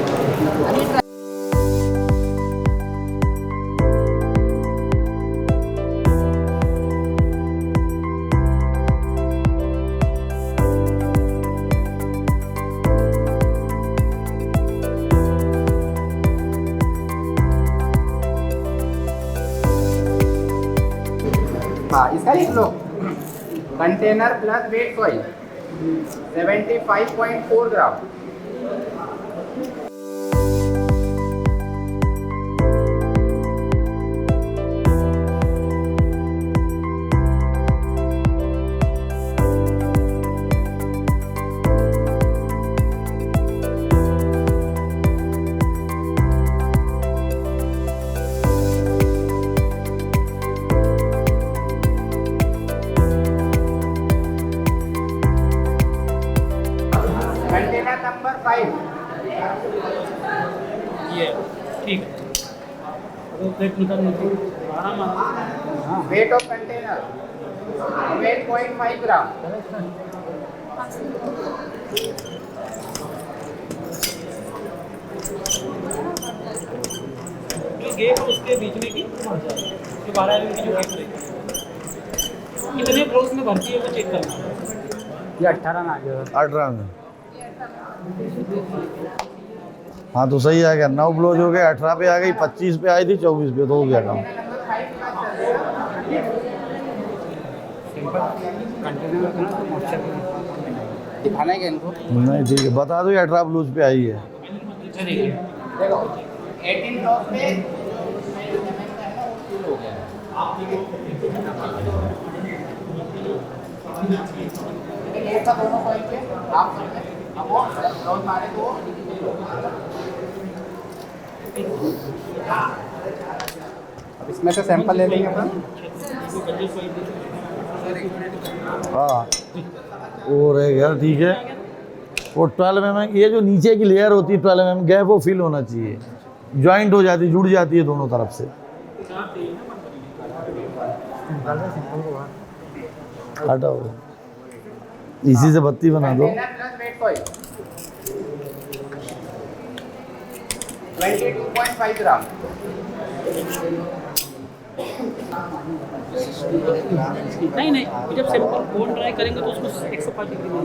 हाँ इसका लिख लो, container plus weight soil 75.4 gram. Container number 5। ये ठीक है। वो प्लेट निकालने की आराम आराम। वेट ऑफ कंटेनर 8.5 ग्राम। जो गेप है उसके बीच में की जो 12 mm की जो गेप रहेगी कितने ब्लोज में भरती है वो चेक करना। ये 18 ना आ गया। 18 में। हाँ तो सही आ गया, 9 ब्लोज हो गए, 18 पे आ गई, 25 पे आई थी, 24 पे, तो हो गया काम। दिखाना है क्या इनको? नहीं ठीक है, बता दो ये 18 ब्लूज पे आई है। अच्छा देखिए देखो 18 ड्रॉप पे हो गया है। ये सब दोनों पॉइंट पे आप अब वो रोज मारे तो अब इसमें से सैंपल ले लेंगे अपन। हाँ वो रहेगा ठीक है। वो 12 mm ये जो नीचे की लेयर होती है 12 mm गैप वो फिल होना चाहिए, ज्वाइंट हो जाती है, जुड़ जाती है दोनों तरफ से। हटाओ, इसी से बत्ती बना दो। 22.5 ग्राम। नहीं नहीं, जब सैंपल बोन ड्राई करेंगे तो उसको 105 डिग्री में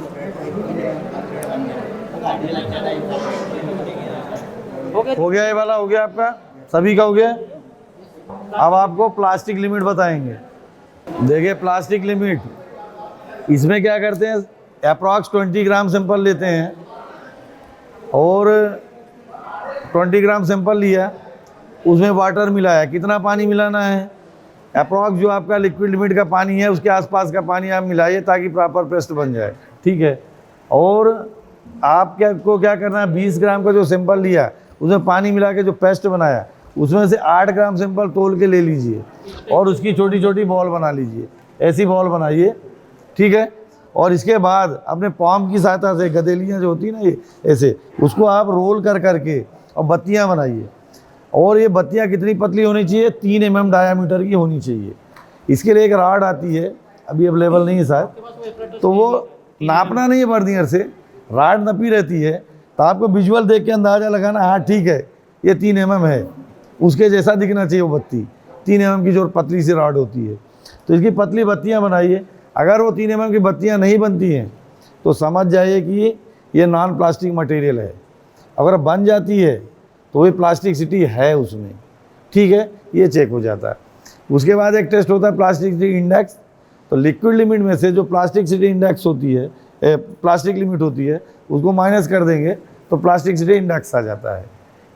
हो गया, ये वाला हो गया आपका, सभी का हो गया। अब आपको प्लास्टिक लिमिट बताएंगे। देखिए प्लास्टिक लिमिट, इसमें क्या करते हैं, अप्रॉक्स 20 ग्राम सैंपल लेते हैं और 20 ग्राम सैंपल लिया, उसमें वाटर मिलाया, कितना पानी मिलाना है, अप्रॉक्स जो आपका लिक्विड लिमिट का पानी है उसके आसपास का पानी आप मिलाइए ताकि प्रॉपर पेस्ट बन जाए, ठीक है। और आप क्या करना है, 20 ग्राम का जो सैंपल लिया उसमें पानी मिला के जो पेस्ट बनाया उसमें से 8 ग्राम सैंपल तोल के ले लीजिए और उसकी छोटी छोटी बॉल बना लीजिए, ऐसी बॉल बनाइए, ठीक है। और इसके बाद अपने पाम की सहायता से, गदेलियाँ जो होती है ना ये ऐसे, उसको आप रोल कर करके और बत्तियाँ बनाइए। और ये बत्तियाँ कितनी पतली होनी चाहिए, 3 mm डायामीटर की होनी चाहिए। इसके लिए एक राड आती है, अभी अवेलेबल नहीं है शायद, तो वो नापना नहीं है वर्नियर से, राड नपी रहती है, तो आपको विजुअल देख के अंदाज़ा लगाना, हाँ ठीक है ये 3 mm है, उसके जैसा दिखना चाहिए वो बत्ती। 3 mm की जो पतली सी राड होती है, तो इसकी पतली बत्तियाँ बनाइए। अगर वो 3 mm की बत्तियाँ नहीं बनती हैं तो समझ जाइए कि ये नॉन प्लास्टिक मटेरियल है। अगर बन जाती है तो ये प्लास्टिसिटी है उसमें, ठीक है, ये चेक हो जाता है। उसके बाद एक टेस्ट होता है प्लास्टिसिटी इंडेक्स। तो लिक्विड लिमिट में से जो प्लास्टिसिटी इंडेक्स होती है, प्लास्टिक लिमिट होती है, उसको माइनस कर देंगे तो प्लास्टिसिटी इंडेक्स आ जाता है,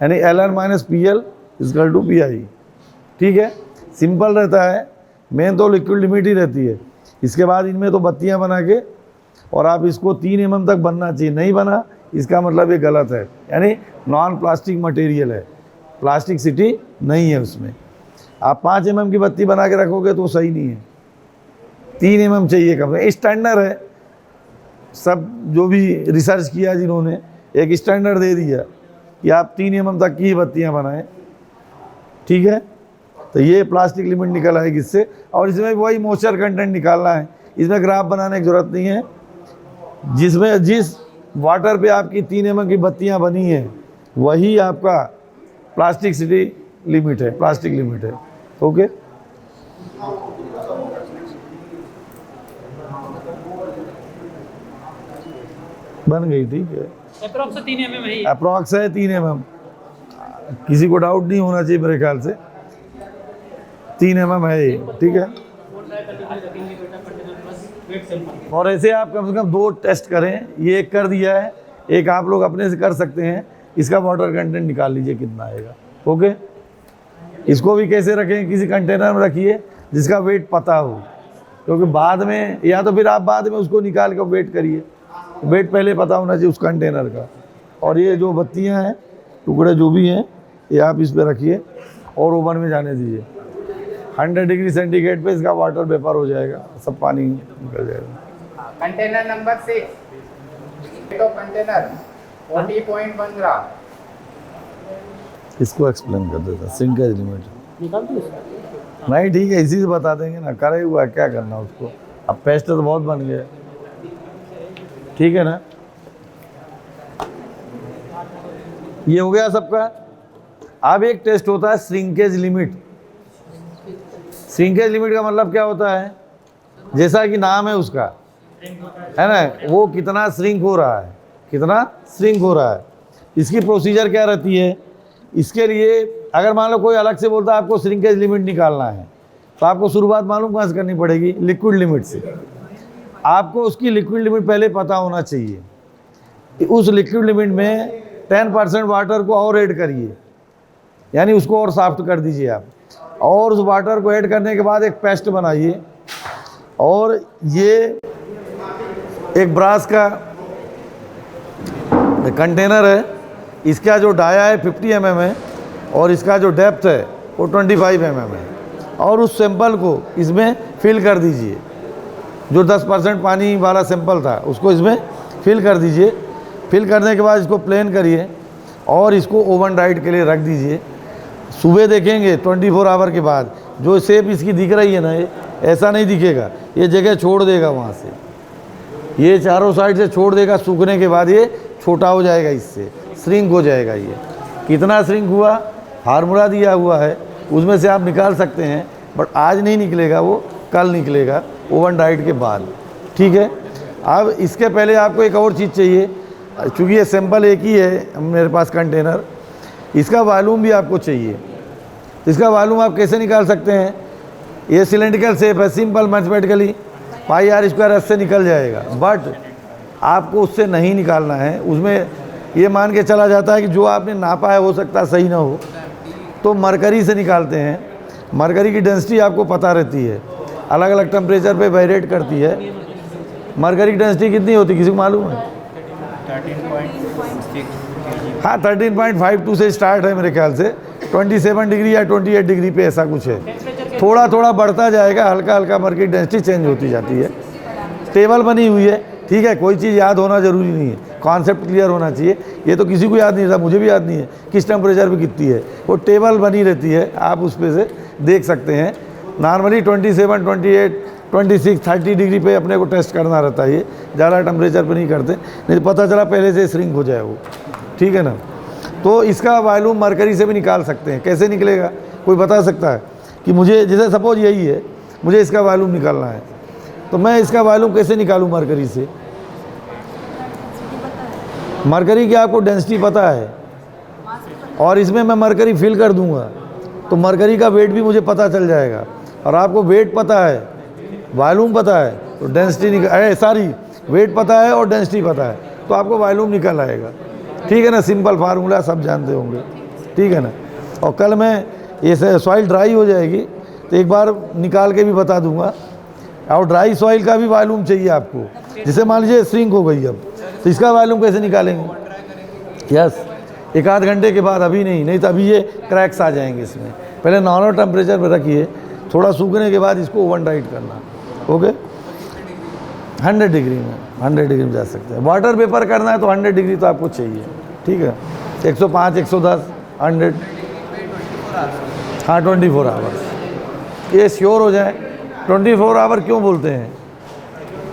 यानी LR - PL = PI, ठीक है। सिंपल रहता है, मेन तो लिक्विड लिमिट ही रहती है। इसके बाद इनमें तो बत्तियां बना के और आप इसको 3 mm तक बनना चाहिए, नहीं बना इसका मतलब ये गलत है, यानी नॉन प्लास्टिक मटेरियल है, प्लास्टिसिटी नहीं है उसमें। आप 5 mm की बत्ती बना के रखोगे तो सही नहीं है, 3 mm चाहिए कम। स्टैंडर्ड है, सब जो भी रिसर्च किया जिन्होंने एक स्टैंडर्ड दे दिया कि आप 3 mm तक की बत्तियां बनाएं, ठीक है। तो ये प्लास्टिक लिमिट निकल आएगी इससे। और इसमें वही मॉइस्चर कंटेंट निकालना है, इसमें ग्राफ बनाने की ज़रूरत नहीं है। जिसमें जिस वाटर पे आपकी 3 mm की बत्तियां बनी हैं वही आपका प्लास्टिसिटी लिमिट है, प्लास्टिक लिमिट है, ओके। बन गई, ठीक है। अप्रॉक्स 3 mm है ये। अप्रॉक्स है 3 mm, किसी को डाउट नहीं होना चाहिए मेरे ख्याल से, 3 mm है ये, ठीक है। बोन ड्राई करने के लिए रखेंगे बेटा कंटेनर प्लस वेट सैंपल। और ऐसे आप कम से कम 2 टेस्ट करें, ये एक कर दिया है, एक आप लोग अपने से कर सकते हैं। इसका वाटर कंटेंट निकाल लीजिए कितना आएगा, ओके। इसको भी कैसे रखें, किसी कंटेनर में रखिए जिसका वेट पता हो, क्योंकि बाद में या तो फिर आप बाद में उसको निकाल कर वेट करिए, वेट पहले पता होना चाहिए उस कंटेनर का। और ये जो बत्तियां हैं, टुकड़े जो भी हैं, ये आप इस पर रखिए और ओवन में जाने दीजिए। 100 डिग्री सेंटीग्रेड पे इसका वाटर वेपर हो जाएगा, सब पानी निकल जाएगा। कंटेनर नंबर 6, तो कंटेनर 40.1 ग्राम। इसको एक्सप्लेन कर देता, सिंकेज लिमिट निकाल दो इसको। नहीं, ठीक है, इसी से बता देंगे ना, करे हुआ क्या करना उसको। अब पेस्ट तो बहुत बन गया, ठीक है ना। ये हो गया सबका। अब एक टेस्ट होता है श्रिंकेज लिमिट। श्रिंकेज लिमिट का मतलब क्या होता है, जैसा कि नाम है उसका, है ना, वो कितना श्रिंक हो रहा है, कितना श्रिंक हो रहा है। इसकी प्रोसीजर क्या रहती है, इसके लिए अगर मान लो कोई अलग से बोलता है आपको श्रिंकेज लिमिट निकालना है, तो आपको शुरुआत मालूम कहाँ से करनी पड़ेगी, लिक्विड लिमिट से। आपको उसकी लिक्विड लिमिट पहले पता होना चाहिए। उस लिक्विड लिमिट में 10% वाटर को और ऐड करिए, यानी उसको और सॉफ्ट कर दीजिए आप। और उस वाटर को ऐड करने के बाद एक पेस्ट बनाइए, और ये एक ब्रास का कंटेनर है, इसका जो डाया है 50 mm है और इसका जो डेप्थ है वो 25 mm है, और उस सैंपल को इसमें फिल कर दीजिए। जो 10% पानी वाला सैंपल था उसको इसमें फिल कर दीजिए। फिल करने के बाद इसको प्लेन करिए और इसको ओवन ड्राइड के लिए रख दीजिए। सुबह देखेंगे 24 आवर के बाद जो शेप इसकी दिख रही है ना, ये ऐसा नहीं दिखेगा, ये जगह छोड़ देगा वहाँ से, ये चारों साइड से छोड़ देगा। सूखने के बाद ये छोटा हो जाएगा, इससे श्रिंक हो जाएगा। ये कितना श्रिंक हुआ फार्मूला दिया हुआ है, उसमें से आप निकाल सकते हैं, बट आज नहीं निकलेगा, वो कल निकलेगा ओवन ड्राइड के बाद। ठीक है। अब इसके पहले आपको एक और चीज़ चाहिए, चूँकि ये सैंपल एक ही है मेरे पास कंटेनर, इसका वॉल्यूम भी आपको चाहिए। इसका वॉल्यूम आप कैसे निकाल सकते हैं? ये सिलेंड्रिकल शेप है, सिंपल मैथमेटिकली πr² से निकल जाएगा, बट आपको उससे नहीं निकालना है। उसमें ये मान के चला जाता है कि जो आपने नापा है हो सकता है सही ना हो, तो मरकरी से निकालते हैं। मरकरी की डेंसिटी आपको पता रहती है, अलग अलग टेम्परेचर पे वेरिएट करती है। मरकरी की डेंसिटी कितनी होती है, किसी को मालूम है? 13.6 हाँ, 13.52 से स्टार्ट है मेरे ख्याल से, 27 डिग्री या 28 डिग्री पे ऐसा कुछ है। थोड़ा थोड़ा बढ़ता जाएगा, हल्का हल्का मरकरी डेंसिटी चेंज होती जाती है। टेबल बनी हुई है, ठीक है। कोई चीज़ याद होना ज़रूरी नहीं है, कॉन्सेप्ट क्लियर होना चाहिए। ये तो किसी को याद नहीं रहता, मुझे भी याद नहीं है किस टेम्परेचर पे कितनी है। वो टेबल बनी रहती है, आप उस पे से देख सकते हैं। नॉर्मली 27, 28, 26, 30 डिग्री पे अपने को टेस्ट करना रहता है। ये ज़्यादा टेम्परेचर पे नहीं करते, नहीं तो पता चला पहले से श्रिंक हो जाए वो। ठीक है ना। तो इसका वॉल्यूम मरकरी से भी निकाल सकते हैं। कैसे निकलेगा, कोई बता सकता है? कि मुझे जैसे सपोज यही है, मुझे इसका वॉल्यूम निकालना है, तो मैं इसका वॉल्यूम कैसे निकालूं मरकरी से? मरकरी की आपको डेंसिटी पता है, और इसमें मैं मरकरी फिल कर दूंगा तो मरकरी का वेट भी मुझे पता चल जाएगा। और आपको वेट पता है, वॉल्यूम पता है, तो डेंसिटी वेट पता है और डेंसिटी पता है, तो आपको वॉल्यूम निकल आएगा। ठीक है ना, सिंपल फार्मूला सब जानते होंगे। ठीक है ना। और कल मैं ये सॉइल ड्राई हो जाएगी तो एक बार निकाल के भी बता दूंगा। और ड्राई सॉइल का भी वॉल्यूम चाहिए आपको, जैसे मान लीजिए श्रिंक हो गई अब, तो इसका वॉल्यूम कैसे निकालेंगे? यस, 1 आध घंटे के बाद, अभी नहीं तो अभी ये क्रैक्स आ जाएंगे इसमें। पहले नॉर्मल टेम्परेचर पर रखिए, थोड़ा सूखने के बाद इसको ओवन ड्राइड करना। ओके, 100 डिग्री में जा सकते हैं। वाटर पेपर करना है तो 100 डिग्री तो आपको चाहिए। ठीक है, 105, 110, 100, हाँ 24 आवर्स। ये श्योर हो जाए। 24 आवर क्यों बोलते हैं?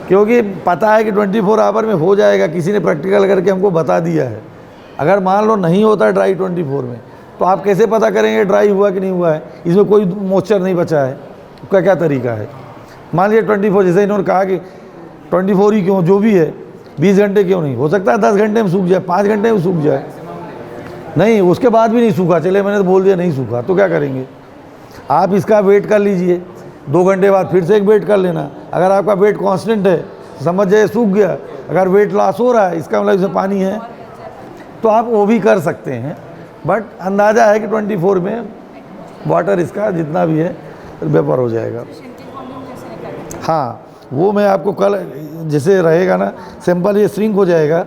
क्योंकि पता है कि 24 आवर में हो जाएगा, किसी ने प्रैक्टिकल करके हमको बता दिया है। अगर मान लो नहीं होता ड्राई 24 में, तो आप कैसे पता करेंगे ड्राई हुआ कि नहीं हुआ है? इसमें कोई मॉइस्चर नहीं बचा है, उसका क्या तरीका है? मान लीजिए 24, जैसे इन्होंने कहा कि 24 ही क्यों, जो भी है 20 घंटे क्यों नहीं, हो सकता है 10 घंटे में सूख जाए, 5 घंटे में सूख जाए, नहीं उसके बाद भी नहीं सूखा, चले मैंने तो बोल दिया नहीं सूखा, तो क्या करेंगे? आप इसका वेट कर लीजिए, 2 घंटे बाद फिर से एक वेट कर लेना। अगर आपका वेट कांस्टेंट है समझ जाए सूख गया। अगर वेट लॉस हो रहा है, इसका मतलब इसमें पानी है, तो आप वो भी कर सकते हैं। बट अंदाज़ा है कि 24 में वाटर इसका जितना भी है वेपर हो जाएगा। हाँ, वो मैं आपको कल जैसे रहेगा ना सैंपल, ये श्रिंक हो जाएगा,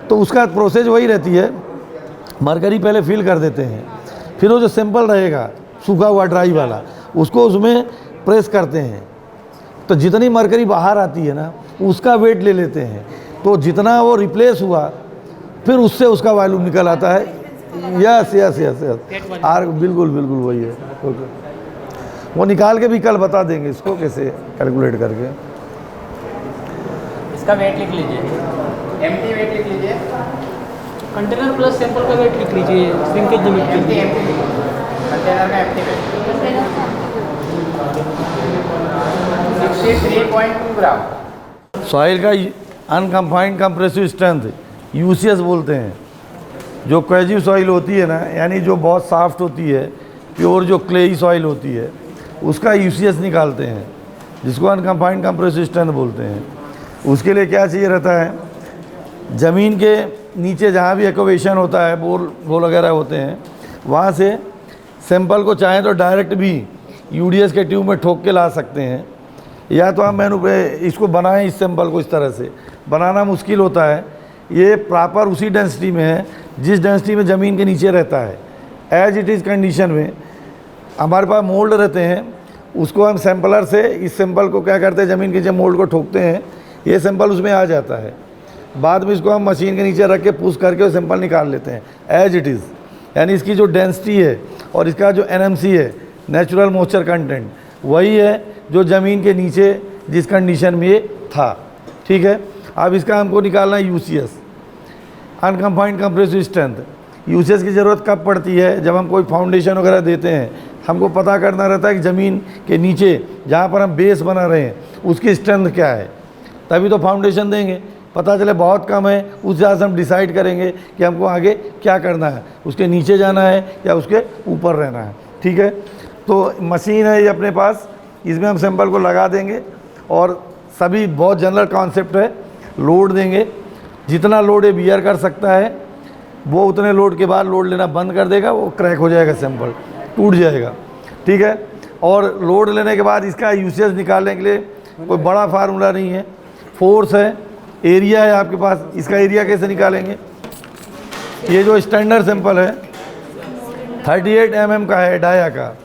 तो उसका प्रोसेस वही रहती है। मरकरी पहले फिल कर देते हैं, फिर वो जो सैंपल रहेगा सूखा हुआ ड्राई वाला, उसको उसमें प्रेस करते हैं, तो जितनी मरकरी बाहर आती है ना उसका वेट ले लेते हैं। तो जितना वो रिप्लेस हुआ फिर उससे उसका वॉल्यूम निकल आता है। यस यस यस यस, बिल्कुल बिल्कुल वही है। ओके, वो निकाल के भी कल बता देंगे इसको कैसे कैलकुलेट करके। इसका वेट लिख लीजिए, एम्प्टी वेट लिख लीजिए, कंटेनर प्लस सैंपल का वेट लिख लीजिए, श्रिंकेज लिमिट के लिए। कंटेनर का एम्प्टी वेट 63.2 ग्राम। सॉइल का अनकम्फाइंड कंप्रेसिव स्ट्रेंथ यूसीएस बोलते हैं। जो क्वेजिव सॉइल होती है ना, यानी जो बहुत सॉफ्ट होती है, प्योर जो क्लेई सॉइल होती है, उसका यूसीएस निकालते हैं, जिसको अनकम्फाइंड कंप्रेसिव स्ट्रेंथ बोलते हैं। उसके लिए क्या चाहिए रहता है, ज़मीन के नीचे जहाँ भी एक्वेशन होता है, बोर वगैरह होते हैं, वहाँ से सैंपल को चाहें तो डायरेक्ट भी यूडीएस के ट्यूब में ठोक के ला सकते हैं, या तो हम इसको बनाएं, इस सैंपल को इस तरह से बनाना मुश्किल होता है। ये प्रॉपर उसी डेंसिटी में है जिस डेंसिटी में ज़मीन के नीचे रहता है। एज इट इज़ कंडीशन में हमारे पास मोल्ड रहते हैं, उसको हम सैंपलर से इस सैंपल को क्या करते हैं, ज़मीन के नीचे मोल्ड को ठोकते हैं, ये सैंपल उसमें आ जाता है। बाद में इसको हम मशीन के नीचे रख के पुश करके वो सैंपल निकाल लेते हैं एज इट इज़। यानी इसकी जो डेंसिटी है और इसका जो एनएमसी है, नेचुरल मॉइस्चर कंटेंट, वही है जो ज़मीन के नीचे जिस कंडीशन में ये था। ठीक है, अब इसका हमको निकालना है यूसीएस, अनकम्फाइंड कंप्रेसिव स्ट्रेंथ। यूसीएस की ज़रूरत कब पड़ती है, जब हम कोई फाउंडेशन वगैरह देते हैं, हमको पता करना रहता है कि ज़मीन के नीचे जहाँ पर हम बेस बना रहे हैं उसकी स्ट्रेंथ क्या है, तभी तो फाउंडेशन देंगे। पता चले बहुत कम है, उस हिसाब से हम डिसाइड करेंगे कि हमको आगे क्या करना है, उसके नीचे जाना है या उसके ऊपर रहना है। ठीक है, तो मशीन है ये अपने पास, इसमें हम सैंपल को लगा देंगे और सभी बहुत जनरल कॉन्सेप्ट है, लोड देंगे। जितना लोड ये बियर कर सकता है वो उतने लोड के बाद लोड लेना बंद कर देगा, वो क्रैक हो जाएगा, सैंपल टूट जाएगा। ठीक है, और लोड लेने के बाद इसका यूसेज निकालने के लिए कोई बड़ा फार्मूला नहीं है, फोर्स है, एरिया है आपके पास। इसका एरिया कैसे निकालेंगे, ये जो स्टैंडर्ड सैंपल है 38 mm का है डाया का,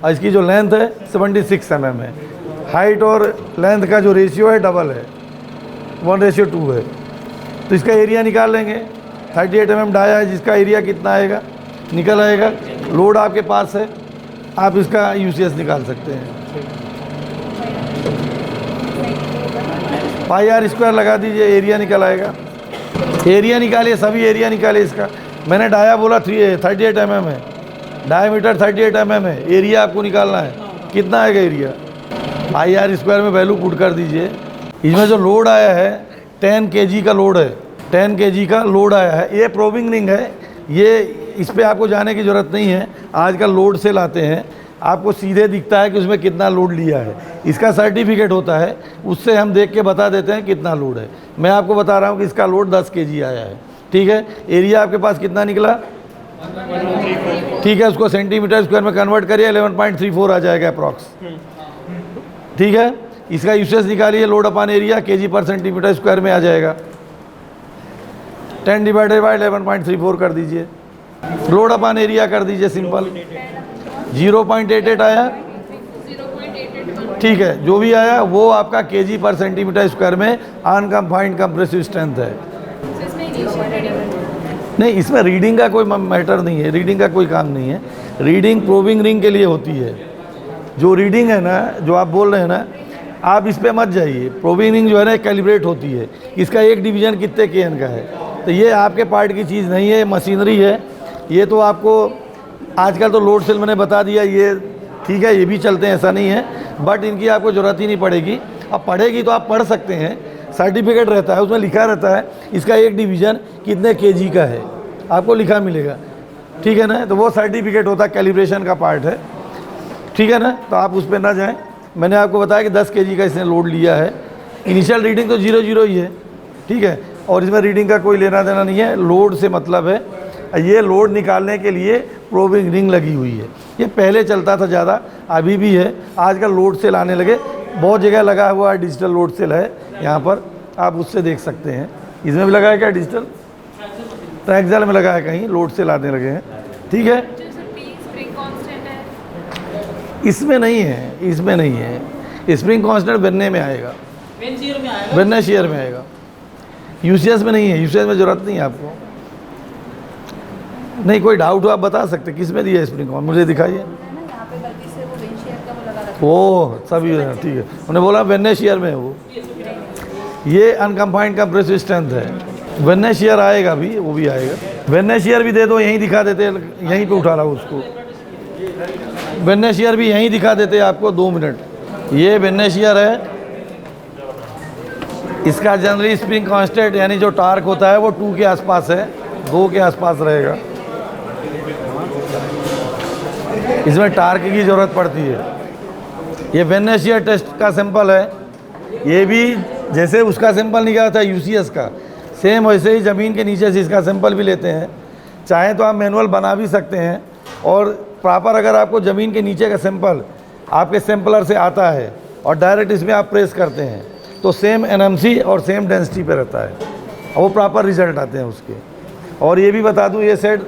और इसकी जो लेंथ है 76 mm है। हाइट और लेंथ का जो रेशियो है डबल है, 1:2 है। तो इसका एरिया निकाल लेंगे। 38 mm डाया है, जिसका एरिया कितना आएगा निकल आएगा। लोड आपके पास है, आप इसका यूसीएस निकाल सकते हैं। πr² लगा दीजिए, एरिया निकल आएगा। एरिया निकालिए, सभी एरिया निकालिए इसका। मैंने डाया बोला 38 mm है, डायमीटर 38 mm है, एरिया आपको निकालना है, कितना आएगा एरिया। πr² में वैल्यू पुट कर दीजिए। इसमें जो लोड आया है 10 kg का लोड है, 10 kg का लोड आया है। ये प्रोबिंग रिंग है, ये इस पर आपको जाने की ज़रूरत नहीं है। आजकल लोड से लाते हैं, आपको सीधे दिखता है कि उसमें कितना लोड लिया है। इसका सर्टिफिकेट होता है, उससे हम देख के बता देते हैं कितना लोड है। मैं आपको बता रहा हूँ कि इसका लोड 10 kg आया है। ठीक है, एरिया आपके पास कितना निकला, ठीक है, उसको सेंटीमीटर स्क्वायर में कन्वर्ट करिए, 11.34 आ जाएगा अप्रॉक्स। ठीक है, इसका यूसेज निकालिए, लोड अपॉन एरिया kg पर सेंटीमीटर स्क्वायर में आ जाएगा। 10 डिवाइडेड बाई 11.34 कर दीजिए, लोड अपॉन एरिया कर दीजिए, सिंपल 0.88 आया। ठीक है, जो भी आया वो आपका kg पर सेंटीमीटर स्क्वायर में अनकम्फाइंड कंप्रेसिव स्ट्रेंथ है। नहीं, इसमें रीडिंग का कोई मैटर नहीं है, रीडिंग का कोई काम नहीं है। रीडिंग प्रोबिंग रिंग के लिए होती है। जो रीडिंग है ना, जो आप बोल रहे हैं ना, आप इस पे मत जाइए। प्रोबिंग रिंग जो है ना कैलिब्रेट होती है, इसका एक डिवीज़न कितने kN का है, तो ये आपके पार्ट की चीज़ नहीं है, मशीनरी है। ये तो आपको आजकल तो लोड सेल मैंने बता दिया, ये ठीक है, ये भी चलते हैं, ऐसा नहीं है, बट इनकी आपको ज़रूरत ही नहीं पड़ेगी। अब पढ़ेगी तो आप पढ़ सकते हैं, सर्टिफिकेट रहता है, उसमें लिखा रहता है इसका एक डिवीज़न कितने kg का है, आपको लिखा मिलेगा। ठीक है ना, तो वो सर्टिफिकेट होता है, कैलिब्रेशन का पार्ट है। ठीक है ना, तो आप उस पर ना जाएं। मैंने आपको बताया कि 10 kg का इसने लोड लिया है। इनिशियल रीडिंग तो 0 ही है। ठीक है, और इसमें रीडिंग का कोई लेना देना नहीं है, लोड से मतलब है। ये लोड निकालने के लिए प्रोबिंग रिंग लगी हुई है। ये पहले चलता था ज़्यादा, अभी भी है। आजकल लोड सेल आने लगे, बहुत जगह लगा हुआ है, डिजिटल लोड सेल है यहाँ पर, आप उससे देख सकते हैं। इसमें भी लगा है क्या डिजिटल, ट्रैक्सल में लगा है, कहीं लोड सेल आने लगे हैं। ठीक है, इसमें नहीं है, इसमें नहीं है। स्प्रिंग कांस्टेंट बनने में आएगा, बनने शेयर में आएगा, यूसीएस में नहीं है। यूसीएस में ज़रूरत नहीं है आपको। नहीं, कोई डाउट हो आप बता सकते, किस में दिया है स्प्रिंग कांस्टेंट, मुझे दिखाइए। ओह, सभी ठीक है, उन्होंने बोला वेन्ने शेयर में है वो। ये अनकम्फाइंड कंप्रेसिव स्ट्रेंथ है। वेन्ने शेयर आएगा भी, वो भी आएगा। वेन्ने शेयर भी दे दो, यहीं दिखा देते, यहीं पे उठा रहा हूँ उसको। वेन्ने शेयर भी यहीं दिखा देते आपको, 2 मिनट। ये वेन्ने शेयर है, इसका जनरली स्प्रिंग कांस्टेंट यानी जो टार्क होता है वो 2 के आसपास है, 2 के आसपास रहेगा। इसमें टार्क की ज़रूरत पड़ती है। ये वेन्ने शेयर टेस्ट का सैंपल है, ये भी जैसे उसका सैंपल निकाला था यूसीएस का, सेम वैसे ही ज़मीन के नीचे से इसका सैंपल भी लेते हैं। चाहे तो आप मैनुअल बना भी सकते हैं, और प्रॉपर अगर आपको ज़मीन के नीचे का सैंपल आपके सैंपलर से आता है और डायरेक्ट इसमें आप प्रेस करते हैं तो सेम एनएमसी और सेम डेंसिटी पे रहता है, और वो प्रॉपर रिजल्ट आते हैं उसके। और ये भी बता दूं, ये सेट,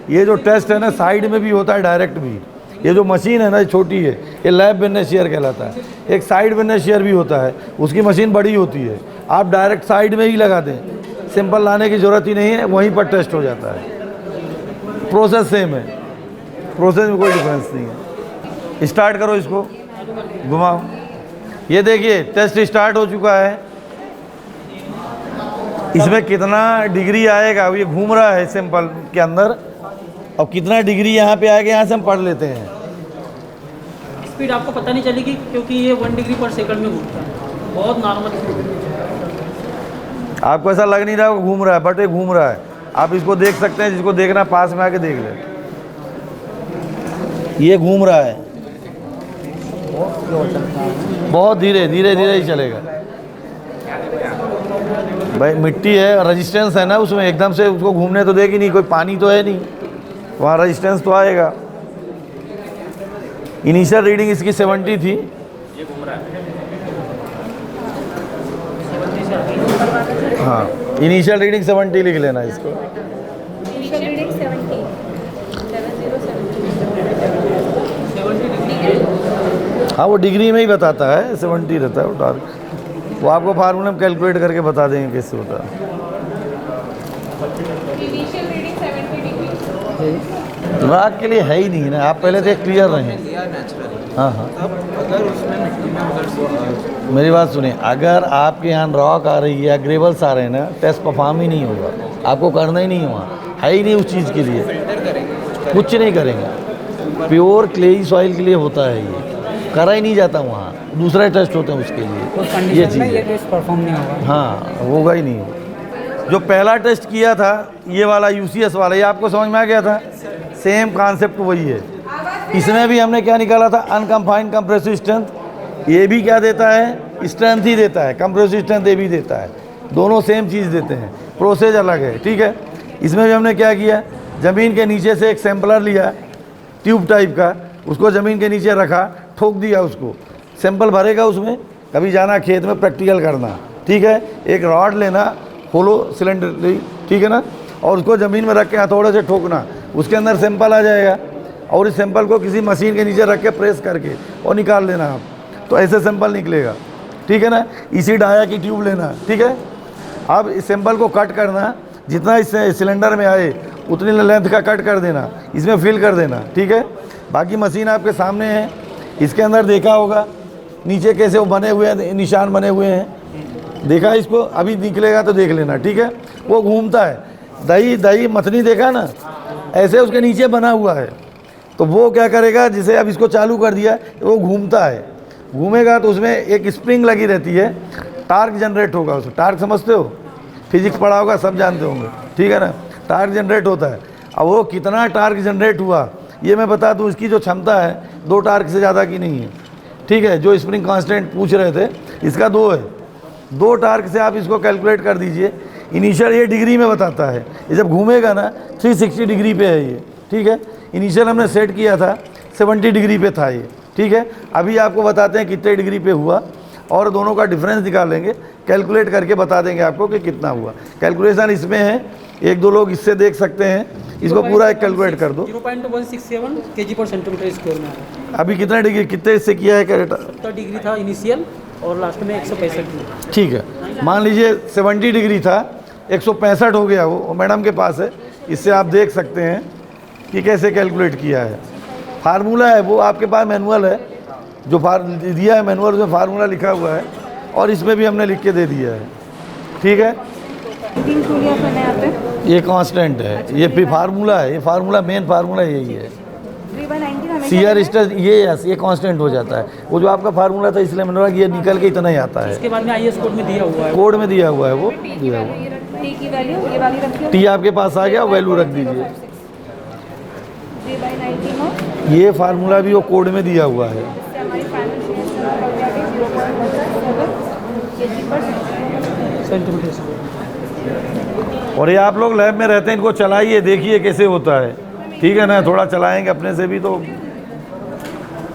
ये जो टेस्ट है ना, साइड में भी होता है, डायरेक्ट भी। ये जो मशीन है ना, छोटी है, ये लैब बेनिफिशियर कहलाता है। एक साइड बेनिफिशियर भी होता है, उसकी मशीन बड़ी होती है। आप डायरेक्ट साइड में ही लगा दें, सैंपल लाने की ज़रूरत ही नहीं है, वहीं पर टेस्ट हो जाता है। प्रोसेस सेम है, प्रोसेस में कोई डिफरेंस नहीं है। स्टार्ट करो इसको, घुमाओ। ये देखिए टेस्ट स्टार्ट हो चुका है। इसमें कितना डिग्री आएगा, ये घूम रहा है सैंपल के अंदर, और कितना डिग्री यहाँ पे आएगा, यहाँ से हम पढ़ लेते हैं। स्पीड आपको पता नहीं चलेगी क्योंकि ये 1 डिग्री पर सेकंड में घूमता है, बहुत नॉर्मल। आपको ऐसा लग नहीं रहा वो घूम रहा है, बट ये घूम रहा है। आप इसको देख सकते हैं, जिसको देखना पास में आके देख ले, ये घूम रहा है, बहुत धीरे धीरे धीरे ही चलेगा। भाई मिट्टी है, रेजिस्टेंस है ना उसमें, एकदम से उसको घूमने तो देगी नहीं, कोई पानी तो है नहीं, वहाँ रेजिस्टेंस तो आएगा। इनिशियल रीडिंग इसकी 70 थी। हाँ, इनिशियल रीडिंग 70 लिख लेना इसको। इनिशियल रीडिंग 70 हाँ, वो डिग्री में ही बताता है, 70 रहता है वो डार्क। वो आपको फार्मूला में कैलकुलेट करके बता देंगे कैसे होता है। Initial reading 70 degree. दिमाग के लिए है ही नहीं ना, आप पहले से क्लियर रहें। हाँ हाँ, अगर उसमें मिट्टी में अगर मेरी बात सुनिए, अगर आपके यहाँ रॉक आ रही है या ग्रेवल्स आ रहे हैं ना, टेस्ट परफॉर्म ही नहीं होगा, आपको करना ही नहीं है, वहाँ है ही नहीं उस चीज़ के लिए, कुछ नहीं करेंगे। प्योर क्लेई सॉइल के लिए होता है, ये करा ही नहीं जाता वहाँ, दूसरे टेस्ट होते हैं उसके लिए। ये चीज़ है, टेस्ट परफॉर्म नहीं होगा। हाँ, होगा ही नहीं। जो पहला टेस्ट किया था ये वाला यूसीएस वाला, ये आपको समझ में आ गया था, सेम कॉन्सेप्ट वही है। इसमें भी हमने क्या निकाला था, अनकम्फाइंड कंप्रेसिव स्ट्रेंथ। ये भी क्या देता है, स्ट्रेंथ ही देता है, कंप्रेसिव स्ट्रेंथ ये भी देता है, दोनों सेम चीज़ देते हैं, प्रोसेस अलग है। ठीक है, इसमें भी हमने क्या किया, ज़मीन के नीचे से एक सैंपलर लिया ट्यूब टाइप का, उसको ज़मीन के नीचे रखा, ठोक दिया उसको, सैंपल भरेगा उसमें, कभी जाना खेत में प्रैक्टिकल करना। ठीक है, एक रॉड लेना होलो सिलेंडर, ठीक है ना, और उसको ज़मीन में रख के हथौड़े से ठोकना, उसके अंदर सैंपल आ जाएगा, और इस सैंपल को किसी मशीन के नीचे रख के प्रेस करके और निकाल लेना आप, तो ऐसे सैंपल निकलेगा। ठीक है ना, इसी डाया की ट्यूब लेना। ठीक है, अब इस सैंपल को कट करना, जितना इस सिलेंडर में आए उतनी लेंथ का कट कर देना, इसमें फिल कर देना। ठीक है, बाकी मशीन आपके सामने है, इसके अंदर देखा होगा नीचे कैसे वो बने हुए हैं, निशान बने हुए हैं, देखा इसको, अभी निकलेगा तो देख लेना। ठीक है, वो घूमता है, दही दही मथनी देखा ना, ऐसे उसके नीचे बना हुआ है, तो वो क्या करेगा, जिसे अब इसको चालू कर दिया, वो घूमता है, घूमेगा तो उसमें एक स्प्रिंग लगी रहती है, टार्क जनरेट होगा उसमें। टार्क समझते हो, फिजिक्स पढ़ा होगा, सब जानते होंगे। ठीक है ना, टार्क जनरेट होता है। अब वो कितना टार्क जनरेट हुआ ये मैं बता दूं, इसकी जो क्षमता है 2 टार्क से ज़्यादा की नहीं है। ठीक है, जो स्प्रिंग कांस्टेंट पूछ रहे थे, इसका 2 है, 2 टार्क से आप इसको कैलकुलेट कर दीजिए। इनिशियल ये डिग्री में बताता है, ये जब घूमेगा ना 360 डिग्री पे है ये। ठीक है, इनिशियल हमने सेट किया था 70 डिग्री पे था ये। ठीक है, अभी आपको बताते हैं कितने डिग्री पे हुआ, और दोनों का डिफरेंस निकालेंगे, कैलकुलेट करके बता देंगे आपको कि कितना हुआ। कैलकुलेशन इसमें है, 1-2 लोग इससे देख सकते हैं, इसको पूरा एक कैलकुलेट कर दो। 0.167 kg पर सेंटीमीटर स्क्वायर में आया। अभी कितना डिग्री, कितने इससे किया है क्या? 70 डिग्री था इनिशियल, और लास्ट में 165। ठीक है, मान लीजिए 70 डिग्री था, 165 हो गया, वो मैडम के पास है, इससे आप देख सकते हैं कि कैसे कैलकुलेट किया है। फार्मूला है वो आपके पास, मैनुअल है जो दिया है मैनुअल, उसमें फार्मूला लिखा हुआ है, और इसमें भी हमने लिख के दे दिया है। ठीक है, 3 चूड़ियाँ बने यहाँ पे, ये कांस्टेंट है, ये भी फार्मूला है, ये फार्मूला मेन फार्मूला यही है। 3/19 हमेशा सीआर स्ट्रेस ये कांस्टेंट हो जाता है, वो जो आपका फार्मूला था, इसलिए मैंने बोला कि ये निकल के इतना ही आता है, इसके बाद में IS कोड में दिया हुआ है। कोड में दिया हुआ है, वो टी दिया हुआ है। की वैल्यू ये वाली रखिए, टी आपके पास आ गया, वैल्यू रख दीजिए। 3/19 हो, ये फार्मूला भी वो कोड में दिया हुआ है। इससे हमारी फाइनल शेयर 0.7 kg पर सेंटीमीटर सेंटीमीटर। और ये आप लोग लैब में रहते हैं, इनको चलाइए, देखिए कैसे होता है, ठीक है ना, थोड़ा चलाएंगे अपने से भी तो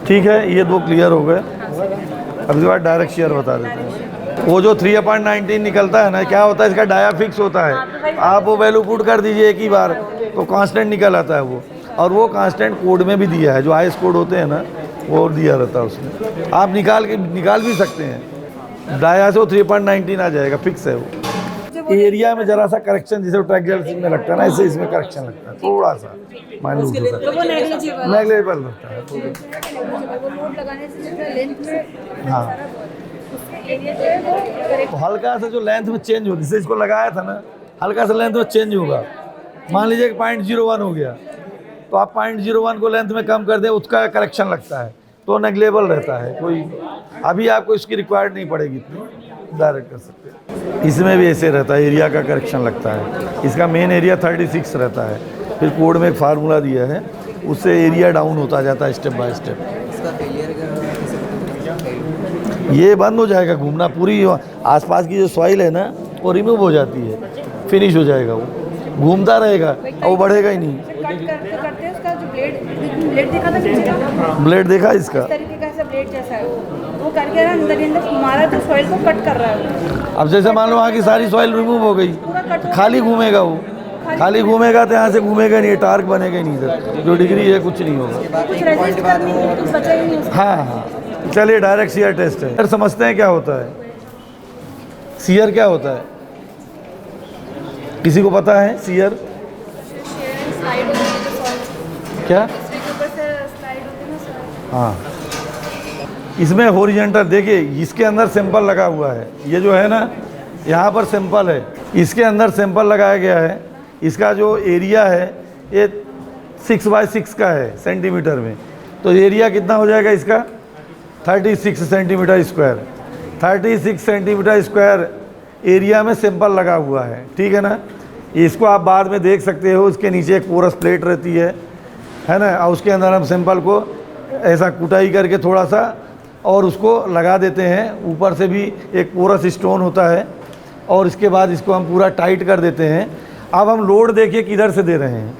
ठीक है। ये 2 क्लियर हो गए। अब इसके बाद डायरेक्ट शेयर बता देते हैं। वो जो 3/19 निकलता है ना, क्या होता है, इसका डाया फिक्स होता है। आप वो वैल्यू पुट कर दीजिए एक ही बार तो कांस्टेंट निकल आता है वो, और वो कांस्टेंट कोड में भी दिया है, जो आईएस कोड होते हैं ना वो दिया रहता है उसमें। आप निकाल भी सकते हैं, डाया से वो 3/19 आ जाएगा, फिक्स है वो। एरिया में जरा सा करेक्शन जैसे ट्रैक में लगता है ना, ऐसे इसमें करेक्शन लगता है थोड़ा सा माइन्यूट नेगलेजिबल लगता है। वो लोड लगाने से जितना लेंथ में हाँ, एरिया जो है वो करेक्ट तो हल्का सा जो लेंथ में चेंज होती है, जैसे इसको लगाया था ना, हल्का सा लेंथ में चेंज होगा। मान लीजिए कि 0.01 हो गया, तो आप 0.01 को लेंथ में कम कर दें, उसका करेक्शन लगता है तो नेगलेबल रहता है। कोई अभी आपको इसकी रिक्वायर्ड नहीं पड़ेगी, इतनी डायरेक्ट कर सकते हैं। इसमें भी ऐसे रहता है, एरिया का करेक्शन लगता है। इसका मेन एरिया 36 रहता है, फिर कोड में एक फार्मूला दिया है, उससे एरिया डाउन होता जाता है स्टेप बाय स्टेप। इसका फेलियर का ये बंद हो जाएगा घूमना, पूरी आसपास की जो सॉइल है ना वो रिमूव हो जाती है, फिनिश हो जाएगा, वो घूमता रहेगा और वो बढ़ेगा ही नहीं। कट करते करते उसका जो ब्लेड दिखा था नीचे का, ब्लेड देखा इसका? इस तरीके का ऐसा ब्लेड जैसा है वो करके ना अंदर हमारा जो सॉइल को कट कर रहा है वो। अब जैसे मान लो वहाँ की सारी सॉइल रिमूव हो गई, खाली घूमेगा वो, खाली घूमेगा तो यहाँ से घूमेगा नहीं, टार्क बनेगा ही नहीं इधर, जो डिग्री है कुछ नहीं होगा। कुछ रेजिस्ट करने के लिए कुछ बचा ही नहीं उसका। हाँ हाँ, चलिए डायरेक्ट शियर टेस्ट है। फिर समझते हैं क्या होता है शियर, क्या होता है किसी को पता है शियर स्लाइड होती है तो सॉइल क्या? इसके ऊपर से स्लाइड होती है ना सॉइल। हाँ, इसमें हॉरिजॉन्टल देखिए, इसके अंदर सैंपल लगा हुआ है, ये जो है ना यहाँ पर सैंपल है, इसके अंदर सैंपल लगाया गया है। इसका जो एरिया है ये 6x6 का है सेंटीमीटर में, तो एरिया कितना हो जाएगा इसका? 36 centimetre square. 36 centimetre square area में सैंपल लगा हुआ है, ठीक है ना। इसको आप बाद में देख सकते हो, उसके नीचे एक पोरस प्लेट रहती है ना, और उसके अंदर हम सैंपल को ऐसा कुटाई करके थोड़ा सा और उसको लगा देते हैं। ऊपर से भी एक पोरस स्टोन होता है, और इसके बाद इसको हम पूरा टाइट कर देते हैं। अब हम लोड देखिए किधर से दे रहे हैं,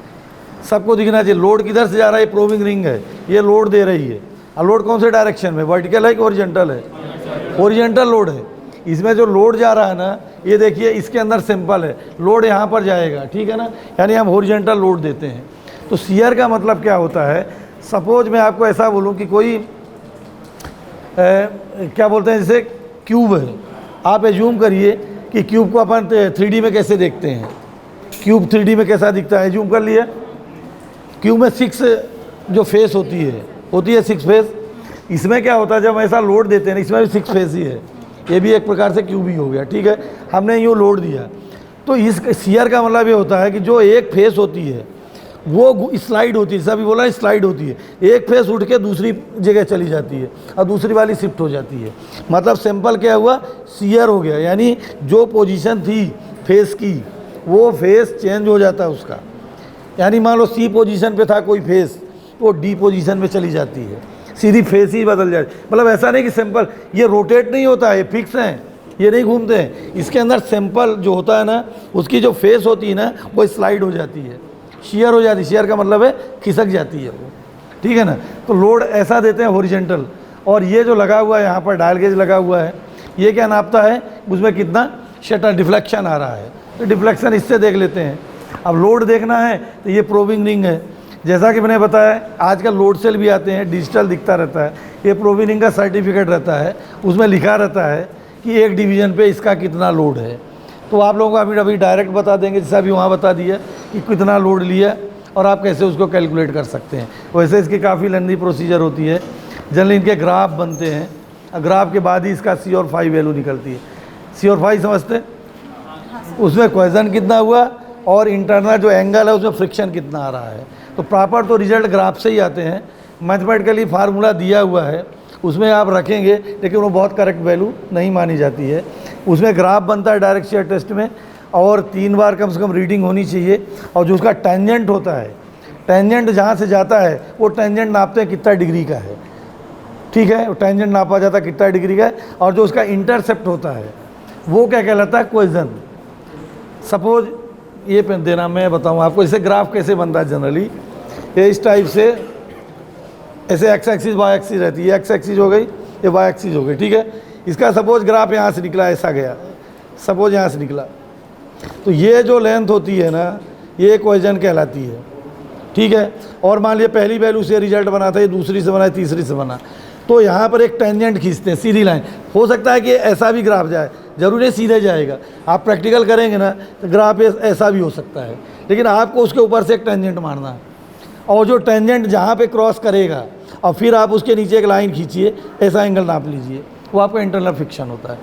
सबको दिखना चाहिए लोड किधर से जा रहा है। प्रोबिंग रिंग है, ये लोड दे रही है, और लोड कौन से डायरेक्शन में, वर्टिकल है कि ओरिजेंटल है? ओरिजेंटल लोड है। इसमें जो लोड जा रहा है ना, ये देखिए इसके अंदर सैंपल है, लोड यहाँ पर जाएगा, ठीक है ना, यानी हम ओरिजेंटल लोड देते हैं। तो शियर का मतलब क्या होता है? सपोज मैं आपको ऐसा बोलूँ कि कोई क्या बोलते हैं, जैसे क्यूब है, आप एज्यूम करिए कि क्यूब को अपन 3D में कैसे देखते हैं, क्यूब 3D में कैसा दिखता है, एज्यूम कर लिए क्यूब में 6 जो फेस होती है 6 फेस। इसमें क्या होता है, जब ऐसा लोड देते हैं, इसमें भी 6 फेस ही है, ये भी एक प्रकार से क्यूब ही हो गया, ठीक है। हमने यूँ लोड दिया, तो इस शियर का मतलब ये होता है कि जो एक फेस होती है वो स्लाइड होती है, सभी बोला स्लाइड होती है, एक फेस उठ के दूसरी जगह चली जाती है और दूसरी वाली शिफ्ट हो जाती है। मतलब सैंपल क्या हुआ, शियर हो गया, यानी जो पोजीशन थी फेस की वो फेस चेंज हो जाता है उसका। यानी मान लो सी पोजीशन पे था कोई फेस, वो डी पोजीशन में चली जाती है, सीधी फेस ही बदल जाती है। मतलब ऐसा नहीं कि सैंपल ये रोटेट नहीं होता है, ये फिक्स हैं, ये नहीं घूमते हैं। इसके अंदर सैंपल जो होता है ना, उसकी जो फेस होती है ना, वो स्लाइड हो जाती है, शियर हो जाती है। शियर का मतलब है खिसक जाती है वो, ठीक है ना। तो लोड ऐसा देते हैं हॉरिजॉन्टल। और ये जो लगा हुआ है यहाँ पर डायल गेज लगा हुआ है, ये क्या नापता है, उसमें कितना शटर डिफ्लेक्शन आ रहा है, तो डिफ्लेक्शन इससे देख लेते हैं। अब लोड देखना है तो ये प्रोबिंग रिंग है, जैसा कि मैंने बताया आजकल लोड सेल भी आते हैं, डिजिटल दिखता रहता है, ये प्रोबिंग रिंग का सर्टिफिकेट रहता है, उसमें लिखा रहता है कि एक डिवीज़न पे इसका कितना लोड है। तो आप लोगों को अभी डायरेक्ट बता देंगे, जैसा अभी वहाँ बता दिया कि कितना लोड लिया और आप कैसे उसको कैलकुलेट कर सकते हैं। वैसे इसकी काफ़ी लंबी प्रोसीजर होती है, जनरली इनके ग्राफ बनते हैं, ग्राफ के बाद ही इसका C और फाई वैल्यू निकलती है। C और फाई समझते, उसमें क्वेश्चन कितना हुआ और इंटरनल जो एंगल है उसमें फ्रिक्शन कितना आ रहा है। तो प्रॉपर तो रिजल्ट ग्राफ से ही आते हैं, मैथमेटिकली फार्मूला दिया हुआ है, उसमें आप रखेंगे, लेकिन वो बहुत करेक्ट वैल्यू नहीं मानी जाती है। उसमें ग्राफ बनता है डायरेक्ट शेयर टेस्ट में, और 3 बार कम से कम रीडिंग होनी चाहिए। और जो उसका टेंजेंट होता है, टेंजेंट जहाँ से जाता है वो टेंजेंट नापते हैं कितना डिग्री का है, ठीक है, वो टेंजेंट नापा जाता है कितना डिग्री का है। और जो उसका इंटरसेप्ट होता है, वो क्या कहलाता है, कोहेजन। सपोज ये पेन देना, मैं बताऊँ आपको इसे ग्राफ कैसे बनता है जनरली। ये इस टाइप से ऐसे एक्स एक्सिस वाई एक्सिस रहती है, एक्स एक्सिस हो गई, ये वाई एक्सिस हो गई, ठीक है। इसका सपोज ग्राफ यहाँ से निकला, ऐसा गया, सपोज यहाँ से निकला, तो ये जो लेंथ होती है ना, ये कोहेजन कहलाती है, ठीक है। और मान लिया पहली वैल्यू से रिजल्ट बना था, ये दूसरी से बना, तीसरी से बना, तो यहाँ पर एक टेंजेंट खींचते हैं, सीधी लाइन। हो सकता है कि ऐसा भी ग्राफ जाए, जरूरी नहीं सीधे जाएगा। आप प्रैक्टिकल करेंगे ना तो ग्राफ ऐसा भी हो सकता है, लेकिन आपको उसके ऊपर से एक टेंजेंट मारना है, और जो टेंजेंट जहाँ पे क्रॉस करेगा और फिर आप उसके नीचे एक लाइन खींचिए, ऐसा एंगल नाप लीजिए, वो आपका इंटरनल फिक्शन होता है,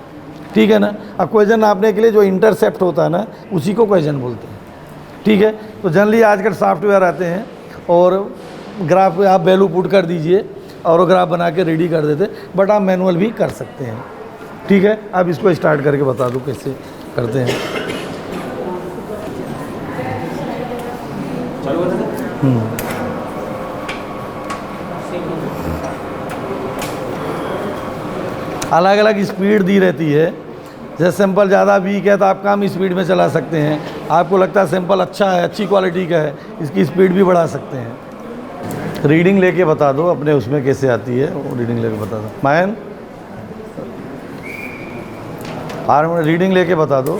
ठीक है ना। अब कोहेजन नापने के लिए जो इंटरसेप्ट होता है ना, उसी को कोहेजन बोलते हैं, ठीक है। तो जनरली आजकल सॉफ्टवेयर आते हैं और ग्राफ आप वैल्यू पुट कर दीजिए और वो ग्राफ बना के रेडी कर देते, बट आप मैनुअल भी कर सकते हैं, ठीक है। अब इसको स्टार्ट करके बता दूँ कैसे करते हैं। अलग अलग स्पीड दी रहती है, जैसे सैंपल ज़्यादा वीक है तो आप कम स्पीड में चला सकते हैं। आपको लगता है सैंपल अच्छा है, अच्छी क्वालिटी का है, इसकी स्पीड भी बढ़ा सकते हैं। रीडिंग लेके बता दो अपने उसमें कैसे आती है, वो रीडिंग लेके बता दो। मायन रीडिंग लेके बता दो।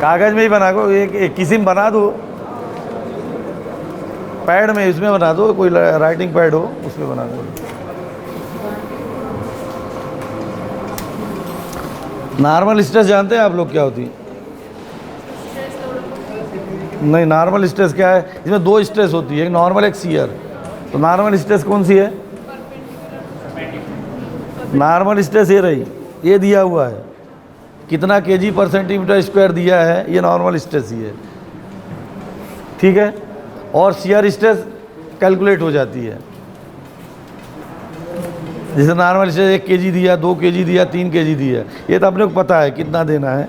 कागज़ में ही बना दो, एक किसी में बना दो, पैड में इसमें बना दो, कोई राइटिंग पैड हो उसमें बना दो। नॉर्मल स्ट्रेस जानते हैं आप लोग क्या होती है? नहीं, नॉर्मल स्ट्रेस क्या है, इसमें दो स्ट्रेस होती है, एक नॉर्मल एक शियर। तो नॉर्मल स्ट्रेस कौन सी है? नॉर्मल स्ट्रेस ये रही, ये दिया हुआ है, कितना kg पर सेंटीमीटर स्क्वायर दिया है, ये नॉर्मल स्ट्रेस ही है, ठीक है। और शियर स्ट्रेस कैलकुलेट हो जाती है, जैसे नॉर्मल स्ट्रेस 1 kg दिया, 2 kg दिया, 3 kg दिया, ये तो अपने को पता है कितना देना है।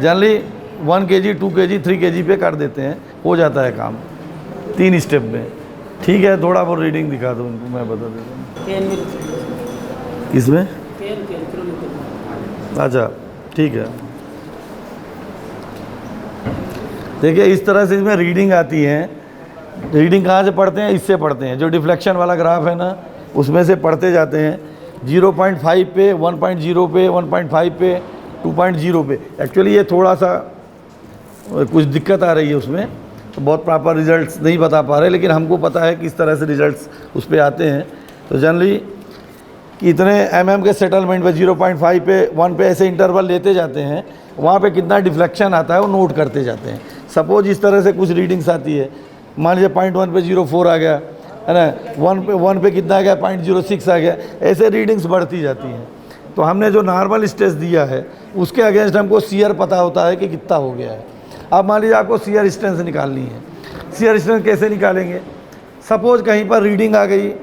जनरली 1 kg 2 kg 3 kg पे कर देते हैं, हो जाता है काम 3 स्टेप में, ठीक है। थोड़ा बहुत रीडिंग दिखा दो उनको, मैं बता देता हूँ। इसमें अच्छा, ठीक है। देखिए इस तरह से इसमें रीडिंग आती है। रीडिंग कहाँ से पढ़ते हैं? इससे पढ़ते हैं, जो डिफ्लेक्शन वाला ग्राफ है ना, उसमें से पढ़ते जाते हैं। 0.5 पे, 1.0 पे, 1.5 पे, 2.0 पे। एक्चुअली ये थोड़ा सा कुछ दिक्कत आ रही है उसमें, तो बहुत प्रॉपर रिजल्ट्स नहीं बता पा रहे, लेकिन हमको पता है कि इस तरह से रिजल्ट्स उस पर आते हैं। तो जनरली कि इतने mm के सेटलमेंट पे 0.5 पे 1 पे ऐसे इंटरवल लेते जाते हैं, वहाँ पे कितना डिफ्लेक्शन आता है वो नोट करते जाते हैं। सपोज इस तरह से कुछ रीडिंग्स आती है, मान लीजिए 0.1 पे 0.4 आ गया है ना, 1 पे कितना आ गया, 0.06 आ गया, ऐसे रीडिंग्स बढ़ती जाती हैं। तो हमने जो नॉर्मल स्ट्रेस दिया है उसके अगेंस्ट हमको शियर पता होता है कि कितना हो गया है। अब मान लीजिए आपको शियर स्ट्रेंथ निकालनी है। शियर स्ट्रेंथ कैसे निकालेंगे? सपोज कहीं पर रीडिंग आ गई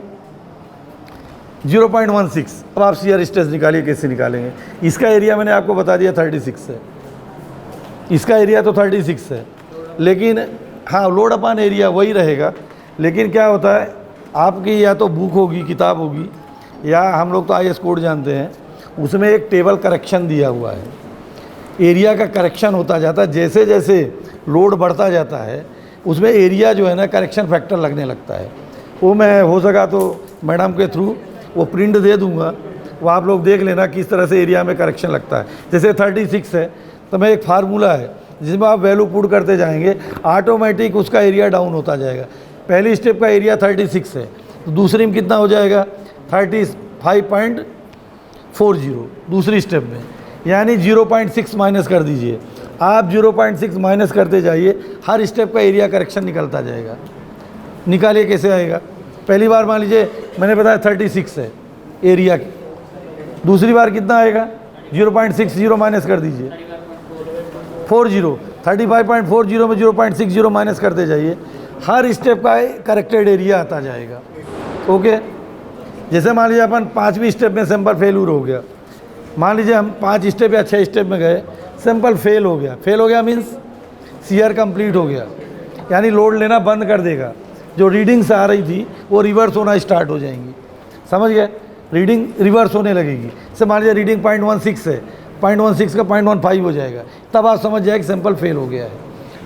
0.16, अब आप शियर स्ट्रेस निकालिए, कैसे निकालेंगे? इसका एरिया मैंने आपको बता दिया 36 है, इसका एरिया तो 36 है, लेकिन हाँ लोड अपान एरिया वही रहेगा। लेकिन क्या होता है, आपकी या तो बुक होगी, किताब होगी, या हम लोग तो IS कोड जानते हैं, उसमें एक टेबल करेक्शन दिया हुआ है, एरिया का करेक्शन होता जाता है। जैसे जैसे लोड बढ़ता जाता है उसमें एरिया जो है ना करेक्शन फैक्टर लगने लगता है। वो मैं हो सका तो मैडम के थ्रू वो प्रिंट दे दूंगा, वो आप लोग देख लेना किस तरह से एरिया में करेक्शन लगता है। जैसे 36 है तो मैं एक फार्मूला है जिसमें आप वैल्यू पुट करते जाएंगे, ऑटोमेटिक उसका एरिया डाउन होता जाएगा। पहली स्टेप का एरिया 36 है तो दूसरी में कितना हो जाएगा? 35.40 दूसरी स्टेप में, यानी 0.6 माइनस कर दीजिए। आप 0.6 माइनस करते जाइए, हर स्टेप का एरिया करेक्शन निकलता जाएगा। निकालिए कैसे आएगा? पहली बार मान लीजिए मैंने बताया 36 है एरिया की, दूसरी बार कितना आएगा? 0.60 माइनस कर दीजिए, 40, 35.40 में 0.60 माइनस करते जाइए, हर स्टेप का करेक्टेड एरिया आता जाएगा। ओके, जैसे मान लीजिए अपन 5वीं स्टेप में सैंपल फेल्यूर हो गया, मान लीजिए हम 5 स्टेप या 6 स्टेप में गए, सैंपल फेल हो गया। फेल हो गया मीन्स शियर कंप्लीट हो गया, यानी लोड लेना बंद कर देगा। जो रीडिंग्स आ रही थी वो रिवर्स होना स्टार्ट हो जाएंगी, समझ गए? रीडिंग रिवर्स होने लगेगी। जैसे मान लीजिए रीडिंग 0.16 है, 0.16 का 0.15 हो जाएगा, तब आप समझ जाए कि सैंपल फेल हो गया है।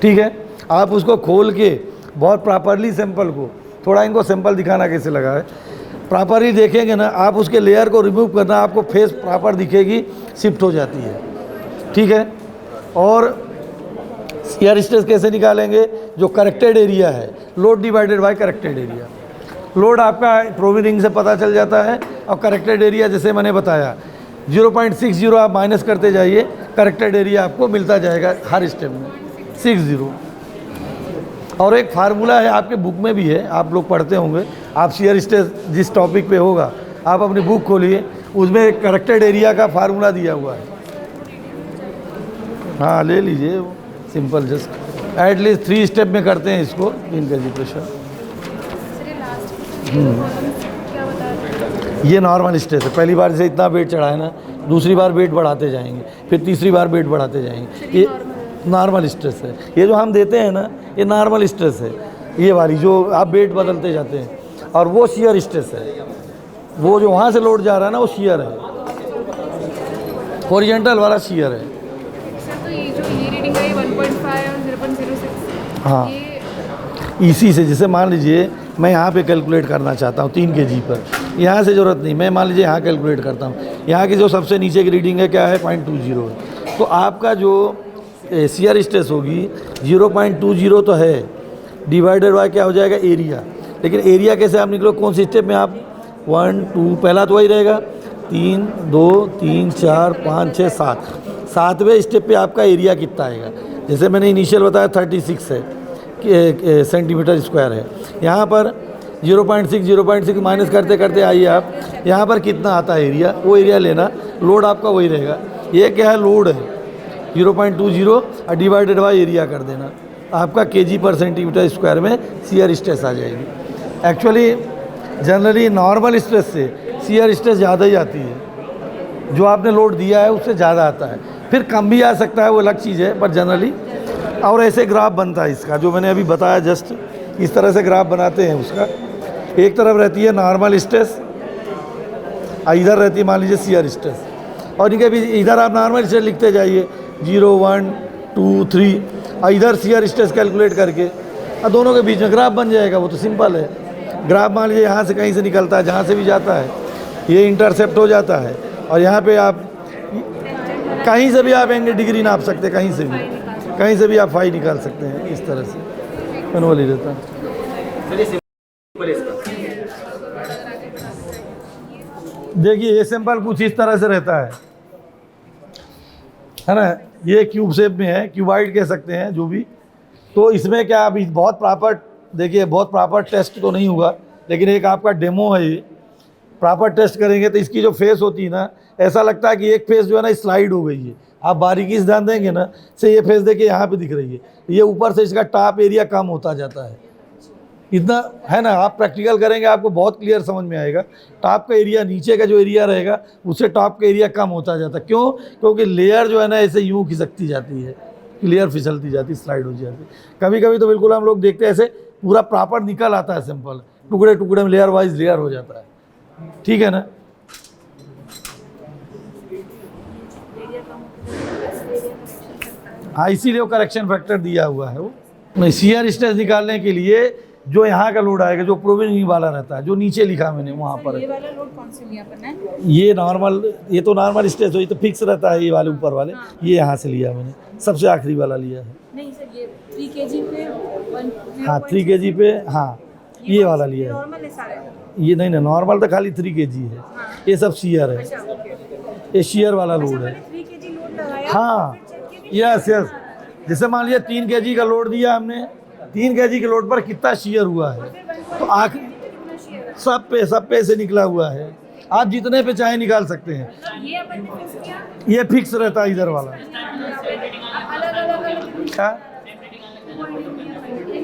ठीक है, आप उसको खोल के बहुत प्रॉपरली सैंपल को, थोड़ा इनको सैंपल दिखाना कैसे लगा है, प्रॉपरली देखेंगे ना आप, उसके लेयर को रिमूव करना, आपको फेस प्रॉपर दिखेगी, शिफ्ट हो जाती है। ठीक है, और शियर स्ट्रेस कैसे निकालेंगे, जो करेक्टेड एरिया है, load divided by corrected area. Load आपका प्रोविंग से पता चल जाता है, और करेक्टेड एरिया जैसे मैंने बताया 0.60 आप माइनस करते जाइए, करेक्टेड एरिया आपको मिलता जाएगा हर स्टेप में 60। और एक फार्मूला है, आपके बुक में भी है, आप लोग पढ़ते होंगे, आप शियर स्ट्रेस जिस टॉपिक पे होगा आप अपनी बुक खोलिए, उसमें करेक्टेड एरिया का फार्मूला दिया हुआ है। हाँ ले लीजिए, वो सिंपल जस्ट एटलीस्ट 3 स्टेप में करते हैं इसको, 3 kg प्रेशर। क्या बता रहे ये नॉर्मल स्ट्रेस है, पहली बार से इतना वेट चढ़ाए ना, दूसरी बार वेट बढ़ाते जाएंगे, फिर तीसरी बार वेट बढ़ाते जाएंगे। ये नॉर्मल स्ट्रेस है, ये जो हम देते हैं ना ये नॉर्मल स्ट्रेस है, ये वाली जो आप वेट बदलते जाते हैं। और वो शियर स्ट्रेस है, वो जो वहाँ से लोड जा रहा है ना वो शियर है, हॉरिजॉन्टल वाला शियर है। सर, तो ये जो ये रीडिंग है 1.5 और 0.06, हाँ, ये इसी से जैसे मान लीजिए मैं यहाँ पे कैलकुलेट करना चाहता हूँ 3 kg पर, यहाँ से ज़रूरत नहीं, मैं मान लीजिए यहाँ कैलकुलेट करता हूँ, यहाँ की जो सबसे नीचे की रीडिंग है क्या है 0.20 है, तो आपका जो शियर स्ट्रेस होगी 0.20 तो है, डिवाइडेड बाय क्या हो जाएगा एरिया। लेकिन एरिया कैसे आप निकलो, कौन सी स्टेप में आप 1 2 पहला तो वही रहेगा, 3 2 3 4 5 6 7, 7वें स्टेप पे आपका एरिया कितना आएगा। जैसे मैंने इनिशियल बताया 36 है सेंटीमीटर स्क्वायर है, यहाँ पर 0.6 माइनस करते करते आइए आप, यहाँ पर कितना आता है एरिया, वो एरिया लेना, लोड आपका वही रहेगा। ये क्या है, लोड है 0.20 और डिवाइडेड बाय एरिया कर देना, आपका kg पर सेंटीमीटर स्क्वायर में शियर स्ट्रेस आ जाएगी। एक्चुअली जनरली नॉर्मल स्ट्रेस से शियर स्ट्रेस ज़्यादा ही आती है, जो आपने लोड दिया है उससे ज़्यादा आता है, फिर कम भी आ सकता है, वो अलग चीज़ है, पर जनरली। और ऐसे ग्राफ बनता है इसका, जो मैंने अभी बताया जस्ट इस तरह से ग्राफ बनाते हैं उसका। एक तरफ रहती है नॉर्मल स्ट्रेस, इधर रहती है मान लीजिए शियर स्ट्रेस, और इनके भी इधर आप नॉर्मल स्ट्रेस लिखते जाइए 0 1 2 3, और इधर शियर स्ट्रेस कैलकुलेट करके, और दोनों के बीच में ग्राफ बन जाएगा। वो तो सिंपल है, ग्राफ मान लीजिए यहाँ से कहीं से निकलता है, जहाँ से भी जाता है ये इंटरसेप्ट हो जाता है, और यहाँ पे आप कहीं से भी आप एंगल डिग्री नाप सकते हैं, कहीं से भी आप फाई निकाल सकते हैं, इस तरह से मैनुअली रहता है। देखिए ये सैंपल कुछ इस तरह से रहता है ना, ये क्यूब शेप में है, क्यूबाइड कह सकते हैं जो भी। तो इसमें क्या अभी बहुत प्रॉपर, देखिए बहुत प्रॉपर टेस्ट तो नहीं हुआ, लेकिन एक आपका डेमो है, ये प्रॉपर टेस्ट करेंगे तो इसकी जो फेस होती है ना, ऐसा लगता है कि एक फेस जो है ना स्लाइड हो गई है। आप बारीकी से ध्यान देंगे ना, से ये फेस देखिए यहाँ पे दिख रही है, ये ऊपर से इसका टॉप एरिया कम होता जाता है, इतना है ना। आप प्रैक्टिकल करेंगे आपको बहुत क्लियर समझ में आएगा, टॉप का एरिया नीचे का जो एरिया रहेगा उससे टॉप का एरिया कम होता जाता है। क्यों? क्योंकि लेयर जो है ना ऐसे यूँ खिसकती जाती है, लेयर फिसलती जाती, स्लाइड हो जाती। कभी कभी तो बिल्कुल हम लोग देखते हैं ऐसे पूरा प्रॉपर निकल आता है सैंपल, टुकड़े टुकड़े में लेयर वाइज लेयर हो जाता है, ठीक है ना। हाँ, इसीलिए वो करेक्शन फैक्टर दिया हुआ है। वो शियर स्ट्रेस निकालने के लिए जो यहाँ का लोड आएगा, जो प्रोविनिंग वाला रहता है, जो नीचे लिखा मैंने वहाँ पर, ये वाला लोड कौन से लिया अपन है? ये नॉर्मल, ये तो नॉर्मल स्ट्रेस हो, ये तो फिक्स रहता है, ये वाले ऊपर वाले, ये यहाँ से लिया मैंने, सबसे आखिरी वाला लिया है। नहीं सर, ये 3 kg पे हाँ 3 kg पे, हाँ ये वाला लिया है। नॉर्मल है सारे? ये नहीं, नॉर्मल तो खाली 3 kg है, ये सब शियर है, अच्छा, ओके। ये शियर वाला लोड है। 3 kg लोड लगाया, हाँ यस यस, जैसे मान लीजिए 3 kg का लोड दिया हमने, 3 kg के लोड पर कितना शियर हुआ है, तो आखिर सब पे से निकला हुआ है, आप जितने पे चाहे निकाल सकते हैं। ये अपन ने फिक्स किया, ये फिक्स रहता है इधर वाला। क्या?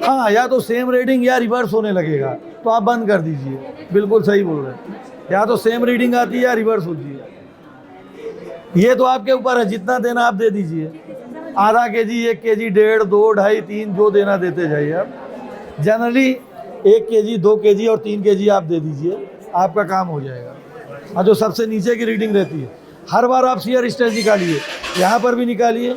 हाँ, या तो सेम रीडिंग या रिवर्स होने लगेगा, तो आप बंद कर दीजिए, बिल्कुल सही बोल रहे हैं। या तो सेम रीडिंग आती है या रिवर्स होती है, ये तो आपके ऊपर है, जितना देना आप दे दीजिए, आधा kg 1 kg 1.5 2 2.5 3 जो देना देते जाइए आप। जनरली 1 kg 2 kg और 3 kg आप दे दीजिए, आपका काम हो जाएगा। और जो सबसे नीचे की रीडिंग रहती है। हर बार आप शियर स्ट्रेस निकालिए, यहाँ पर भी निकालिए,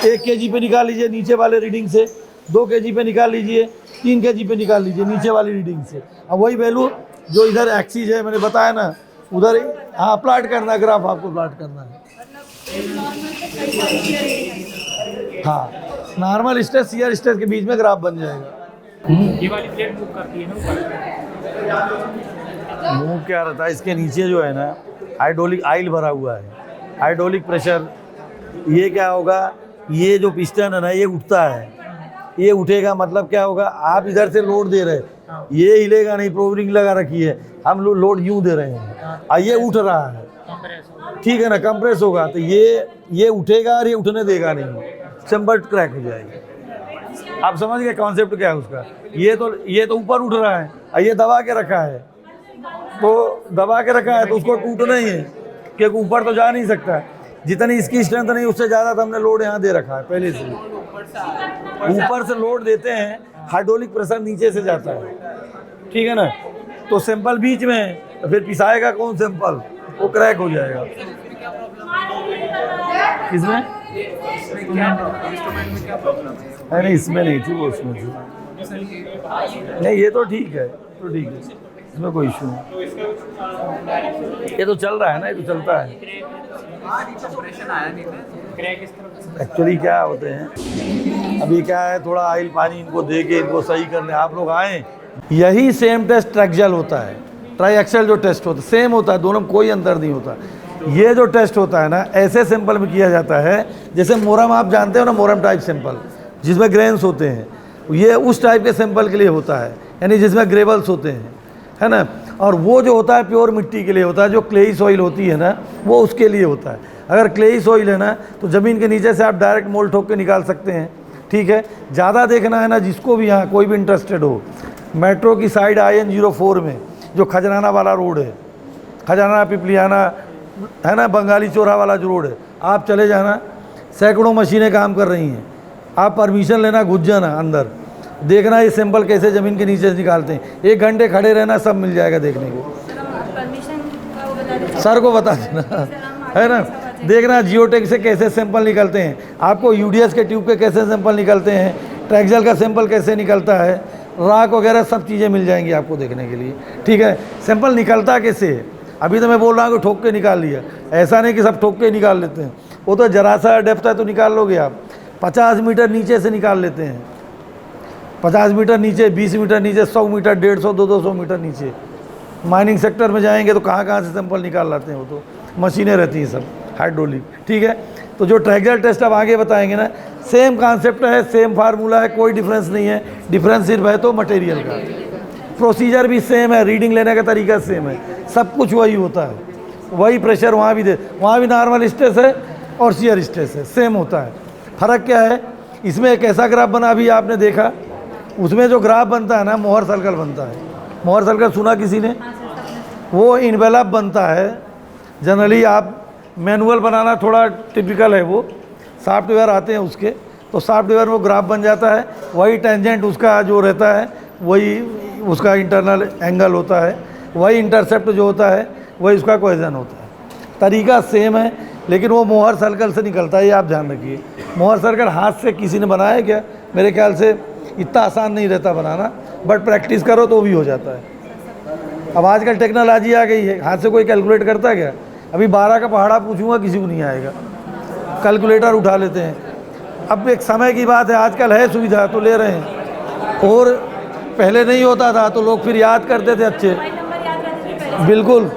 1 kg पे निकाल लीजिए नीचे वाले रीडिंग से, 2 kg पे निकाल लीजिए, 3 kg पे निकाल लीजिए नीचे वाली रीडिंग से। अब वही वैल्यू जो इधर एक्सिस है मैंने बताया ना, उधर हाँ प्लाट करना, ग्राफ आपको प्लाट करना है। हाँ, नॉर्मल स्ट्रेस शियर स्ट्रेस के बीच में ग्राफ बन जाएगा। ये वाली प्लेट मूव करती है ना ऊपर। मूव क्या रहता है, इसके नीचे जो है ना हाइड्रोलिक आयल भरा हुआ है, हाइड्रोलिक प्रेशर। ये क्या होगा, ये जो पिस्टन है ना ये उठता है, ये उठेगा मतलब क्या होगा, आप इधर से लोड दे रहे हैं, ये हिलेगा नहीं, प्रोवरिंग लगा रखी है, हम लोड यूं दे रहे हैं और ये उठ रहा है, ठीक है ना, कंप्रेस होगा तो ये उठेगा और ये उठने देगा नहीं, चैम्बर क्रैक हो जाएगी। आप समझ गए कॉन्सेप्ट क्या है उसका। ये तो ऊपर उठ रहा है और ये दबा के रखा है, तो दबा के रखा है तो उसको टूटना ही है, क्योंकि ऊपर तो जा नहीं सकता। जितनी इसकी स्ट्रेंथ नहीं उससे ज़्यादा तो हमने लोड यहाँ दे रखा है पहले से। ऊपर से लोड देते हैं, हाइड्रोलिक प्रेशर नीचे से जाता है, ठीक है ना। तो सैंपल बीच में है तो फिर पिसाएगा कौन सैंपल, वो क्रैक हो जाएगा। किसमें? अरे इसमें नहीं थी, वो उसमें थी। नहीं ये तो ठीक है, तो ठीक है, इसमें कोई इशू नहीं। ये तो चल रहा है ना, ये तो चलता है। एक्चुअली क्या होते हैं, अभी क्या है, थोड़ा ऑयल पानी इनको दे के इनको सही करने आप लोग आए। यही सेम टेस्ट ट्रैक्जल होता है, ट्राई एक्सेल जो टेस्ट होता है सेम होता है, दोनों में कोई अंतर नहीं होता। ये जो टेस्ट होता है ना ऐसे सैंपल में किया जाता है, जैसे मोरम आप जानते हो ना, मोरम टाइप सैंपल जिसमें ग्रेन्स होते हैं, ये उस टाइप के सैंपल के लिए होता है, यानी जिसमें ग्रेवल्स होते हैं, है ना। और वो जो होता है प्योर मिट्टी के लिए होता है, जो क्लेई सॉइल होती है ना वो उसके लिए होता है। अगर क्लेई सॉइल है ना तो ज़मीन के नीचे से आप डायरेक्ट मोल ठोक के निकाल सकते हैं, ठीक है। ज़्यादा देखना है ना, जिसको भी यहाँ कोई भी इंटरेस्टेड हो, मेट्रो की साइड IN04 में जो खजराना वाला रोड है, खजराना पिपलियाना है ना, बंगाली चौरा वाला जो रोड है, आप चले जाना, सैकड़ों मशीनें काम कर रही हैं। आप परमिशन लेना, घुस जाना अंदर, देखना ये सैंपल कैसे ज़मीन के नीचे से निकालते हैं। 1 घंटे खड़े रहना, सब मिल जाएगा देखने को। सर को बता देना, है ना। देखना जियोटेक से कैसे सैंपल निकलते हैं, आपको UDS के ट्यूब के कैसे सैंपल निकलते हैं, ट्रैक्जल का सैंपल कैसे निकलता है, राख वगैरह सब चीज़ें मिल जाएंगी आपको देखने के लिए, ठीक है। सैंपल निकलता कैसे है, अभी तो मैं बोल रहा हूँ कि ठोक के निकाल लिया, ऐसा नहीं कि सब ठोक के निकाल लेते हैं। वो तो जरा सा डेप्थ है तो निकाल लोगे आप, 50 मीटर नीचे से निकाल लेते हैं, 50 मीटर नीचे, 20 मीटर नीचे, 100 मीटर, 150, 200 मीटर नीचे। माइनिंग सेक्टर में जाएंगे तो कहाँ से सैंपल निकाल लाते हैं, वो तो मशीनें रहती हैं सब हाइड्रोलिक, ठीक है। तो जो ट्रैक्जल टेस्ट अब आगे बताएंगे ना, सेम कॉन्सेप्ट है, सेम फार्मूला है, कोई डिफरेंस नहीं है। डिफरेंस सिर्फ है तो मटेरियल का, प्रोसीजर भी सेम है, रीडिंग लेने का तरीका सेम है, सब कुछ वही होता है, वही प्रेशर वहाँ भी वहाँ भी नॉर्मल स्ट्रेस है और शियर स्ट्रेस है, सेम होता है। फ़र्क क्या है, इसमें एक ऐसा ग्राफ बना, अभी आपने देखा, उसमें जो ग्राफ बनता है ना मोहर सर्कल बनता है। मोहर सर्कल सुना किसी ने? वो इनवेलप बनता है। जनरली आप मैनुअल बनाना थोड़ा टिपिकल है, वो सॉफ्टवेयर आते हैं उसके, तो सॉफ्टवेयर में वो ग्राफ बन जाता है, वही टेंजेंट उसका जो रहता है वही उसका इंटरनल एंगल होता है, वही इंटरसेप्ट जो होता है वही उसका कोहेजन होता है। तरीका सेम है, लेकिन वो मोहर सर्कल से निकलता है, ये आप ध्यान रखिए। मोहर सर्कल हाथ से किसी ने बनाया क्या? मेरे ख्याल से इतना आसान नहीं रहता बनाना, बट प्रैक्टिस करो तो भी हो जाता है। अब आजकल टेक्नोलॉजी आ गई है, हाथ से कोई कैलकुलेट करता है क्या? अभी 12 का पहाड़ा पूछूंगा किसी को नहीं आएगा, कैलकुलेटर उठा लेते हैं। अब एक समय की बात है, आजकल है सुविधा तो ले रहे हैं, और पहले नहीं होता था तो लोग फिर याद करते थे अच्छे, बिल्कुल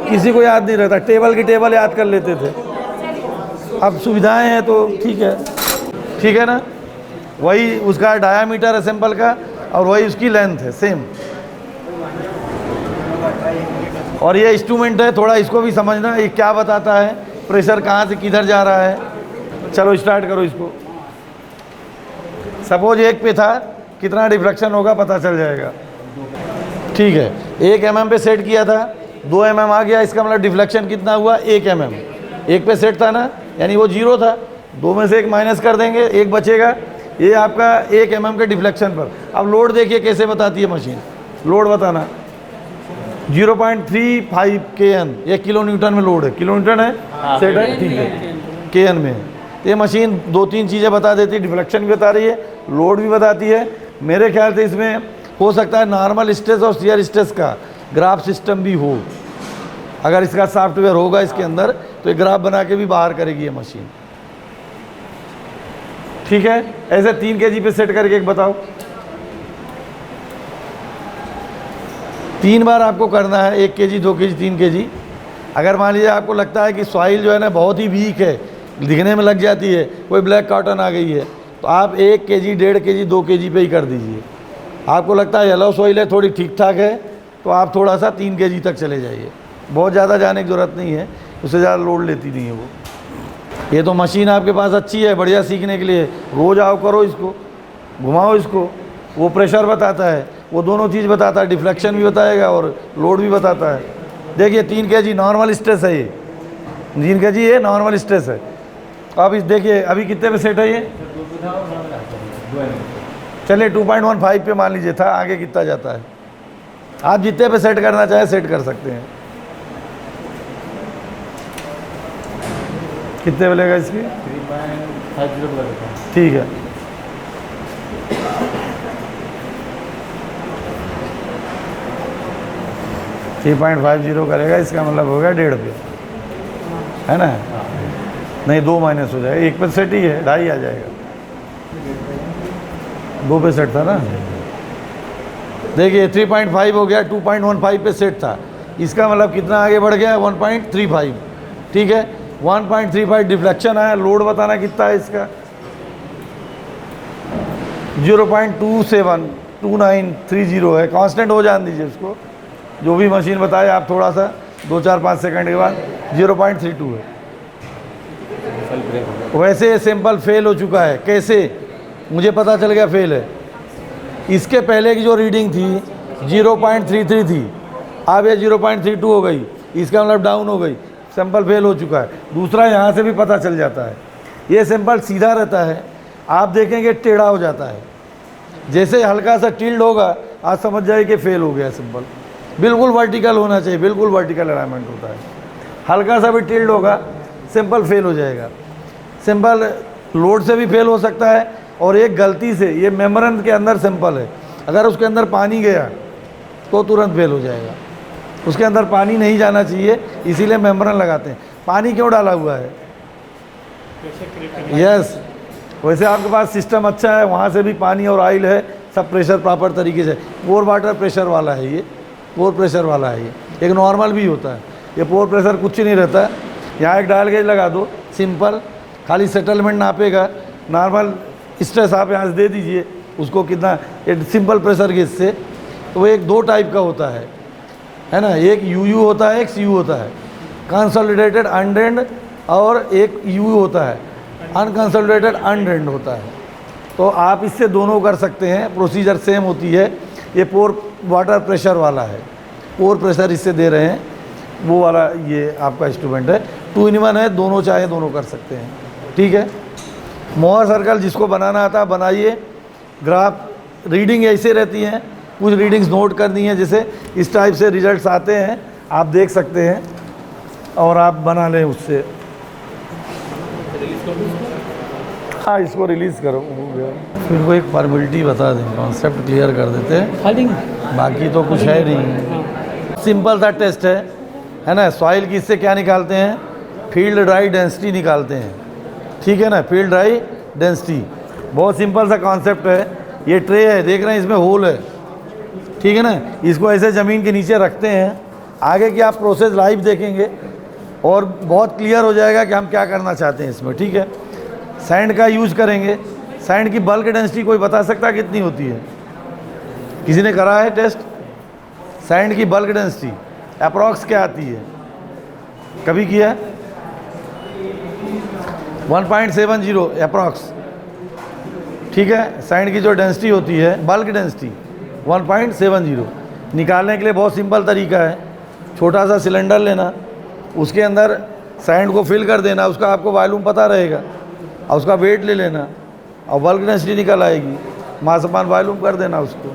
किसी को याद नहीं रहता, टेबल की टेबल याद कर लेते थे। अब सुविधाएं हैं तो ठीक है ना। वही उसका डायामीटर है सैंपल का और वही उसकी लेंथ है सेम। और ये इंस्ट्रूमेंट है, थोड़ा इसको भी समझना, ये क्या बताता है, प्रेशर कहाँ से किधर जा रहा है। चलो स्टार्ट करो इसको। सपोज 1 पे था, कितना डिफ्लेक्शन होगा पता चल जाएगा, ठीक है। 1 mm पे सेट किया था, 2 mm आ गया, इसका मतलब डिफ्लेक्शन कितना हुआ? 1 mm। 1 पे सेट था ना, यानी वो 0 था, 2 में से 1 माइनस कर देंगे, 1 बचेगा। ये आपका 1 mm के डिफ्लेक्शन पर। अब लोड देखिए कैसे बताती है मशीन, लोड बताना। 0.35 kN, ये किलो न्यूटन में लोड है, किलो न्यूटन है, सेट है, ठीक है, kN में है। तो ये मशीन 2-3 चीज़ें बता देती है, डिफ्लेक्शन भी बता रही है, लोड भी बताती है। मेरे ख्याल से इसमें हो सकता है नॉर्मल स्ट्रेस और शियर स्ट्रेस का ग्राफ सिस्टम भी हो। अगर इसका सॉफ्टवेयर होगा इसके अंदर तो ये ग्राफ बना के भी बाहर करेगी ये मशीन। ठीक है, ऐसे 3 kg पे सेट करके एक बताओ। 3 बार आपको करना है, 1 kg, 2 kg, 3 kg। अगर मान लीजिए आपको लगता है कि सॉइल जो है ना बहुत ही वीक है, दिखने में लग जाती है, कोई ब्लैक कॉटन आ गई है, तो आप 1 kg, 1.5 kg, 2 kg पे ही कर दीजिए। आपको लगता है येलो सॉइल है, थोड़ी ठीक ठाक है, तो आप थोड़ा सा 3 kg तक चले जाइए। बहुत ज़्यादा जाने की ज़रूरत नहीं है, उससे ज़्यादा लोड लेती नहीं है वो। ये तो मशीन आपके पास अच्छी है, बढ़िया सीखने के लिए। रोज़ आओ, करो इसको, घुमाओ इसको, वो प्रेशर बताता है, वो दोनों चीज़ बताता है, डिफ्लेक्शन भी बताएगा और लोड भी बताता है। देखिए 3 kg नॉर्मल स्ट्रेस है, ये 3 kg ये नॉर्मल स्ट्रेस है। अब इस देखिए अभी कितने पे सेट है ये, चलिए 2.15 पे मान लीजिए था, आगे कितना जाता है। आप जितने पे सेट करना चाहें सेट कर सकते हैं। कितने पे लेगा इसकी, 3.50 ठीक है। थ्री 3.50 करेगा, इसका मतलब हो गया 1.5 पे, है ना। नहीं 2 माइनस हो जाएगा, 1 पे सेट ही है, 2.5 आ जाएगा। 2 पे सेट था ना, देखिए 3.5 हो गया, 2.15 पे सेट था। इसका मतलब कितना आगे बढ़ गया, 1.35। ठीक है, 1.35 डिफ्लेक्शन आया। लोड बताना कितना है इसका, 0.272930 है। कांस्टेंट हो जान दीजिए उसको, जो भी मशीन बताए आप थोड़ा सा 2-4-5 सेकंड के बाद 0.32 है। वैसे सैंपल फेल हो चुका है। कैसे मुझे पता चल गया फेल है, इसके पहले की जो रीडिंग थी 0.33 थी, अब ये 0.32 हो गई, इसका मतलब डाउन हो गई, सैंपल फेल हो चुका है। दूसरा यहाँ से भी पता चल जाता है, ये सैंपल सीधा रहता है, आप देखेंगे टेढ़ा हो जाता है। जैसे हल्का सा टिल्ड होगा आप समझ जाइए कि फेल हो गया सैंपल। बिल्कुल वर्टिकल होना चाहिए, बिल्कुल वर्टिकल अलाइनमेंट होता है। हल्का सा भी टिल्ड होगा सैंपल फेल हो जाएगा। सैंपल लोड से भी फेल हो सकता है, और एक गलती से, ये मेम्ब्रेन के अंदर सैंपल है, अगर उसके अंदर पानी गया तो तुरंत फेल हो जाएगा। उसके अंदर पानी नहीं जाना चाहिए, इसीलिए मेम्ब्रेन लगाते हैं। पानी क्यों डाला हुआ है, यस, वैसे आपके पास सिस्टम अच्छा है, वहाँ से भी पानी और ऑयल है, सब प्रेशर प्रॉपर तरीके से। पोर वाटर प्रेशर वाला है ये, पोर प्रेशर वाला है ये, एक नॉर्मल भी होता है। ये पोर प्रेशर कुछ नहीं रहता है। यहाँ एक डायल गेज लगा दो, सिंपल, खाली सेटलमेंट नापेगा। नॉर्मल स्ट्रेस आप यहाँ से दे दीजिए उसको, कितना, एक सिंपल प्रेशर गेज से। तो वो एक 2 टाइप का होता है ना, एक यूयू होता है, एक सीयू होता है, कंसोलिडेटेड अनड्रेन्ड, और एक यूयू होता है अनकंसोलिडेटेड अनड्रेन्ड होता है। तो आप इससे दोनों कर सकते हैं, प्रोसीजर सेम होती है। ये पोर वाटर प्रेशर वाला है, पोर प्रेशर इससे दे रहे हैं, वो वाला ये आपका इंस्ट्रूमेंट है। 2 in 1 है, दोनों चाहे दोनों कर सकते हैं। ठीक है, मोहर सर्कल जिसको बनाना आता है बनाइए। ग्राफ रीडिंग ऐसे रहती हैं, कुछ रीडिंग्स नोट करनी है, जैसे इस टाइप से रिजल्ट्स आते हैं, आप देख सकते हैं और आप बना लें उससे। हाँ, इसको रिलीज़ करो। फिर वो एक फॉर्मेलिटी बता दें, कॉन्सेप्ट क्लियर कर देते हैं, बाकी तो कुछ है नहीं। सिंपल सा टेस्ट है ना। सॉइल की इससे क्या निकालते हैं, फील्ड ड्राई डेंसिटी निकालते हैं। ठीक है ना, फील्ड ड्राई डेंसिटी, बहुत सिंपल सा कॉन्सेप्ट है। ये ट्रे है, देख रहे हैं, इसमें होल है, ठीक है ना। इसको ऐसे ज़मीन के नीचे रखते हैं। आगे की आप प्रोसेस लाइव देखेंगे और बहुत क्लियर हो जाएगा कि हम क्या करना चाहते हैं इसमें। ठीक है, सैंड का यूज़ करेंगे। सैंड की बल्क डेंसिटी कोई बता सकता है कितनी होती है, किसी ने करा है टेस्ट? सैंड की बल्क डेंसिटी अप्रॉक्स क्या आती है, कभी किया? 1.70 अप्रॉक्स। ठीक है, सैंड की जो डेंसिटी होती है, बल्क डेंसिटी 1.70। निकालने के लिए बहुत सिंपल तरीका है, छोटा सा सिलेंडर लेना, उसके अंदर सैंड को फिल कर देना, उसका आपको वॉल्यूम पता रहेगा, और उसका वेट ले लेना और बल्क डेंसिटी निकल आएगी। मासमान वॉल्यूम कर देना उसको।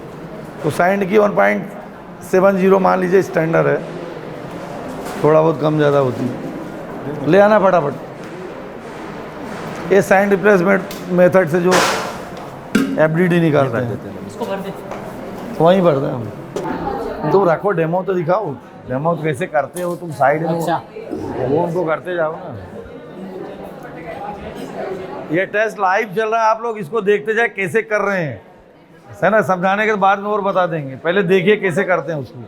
तो सैंड की 70 मान लीजिए स्टैंडर्ड है, थोड़ा बहुत कम ज़्यादा होती है, ले आना फटाफट। ये सैंड रिप्लेसमेंट मेथड से जो FDD निकालते हैं इसको भर दे। वहीं भरते हैं हम। तुम रखो, डेमो तो दिखाओ, डेमो कैसे करते हो तुम साइड में, अच्छा। वो उनको करते जाओ ना। ये टेस्ट लाइव चल रहा है, आप लोग इसको देखते जाए कैसे कर रहे हैं, है ना। समझाने के बाद में और बता देंगे, पहले देखिए कैसे करते हैं उसको।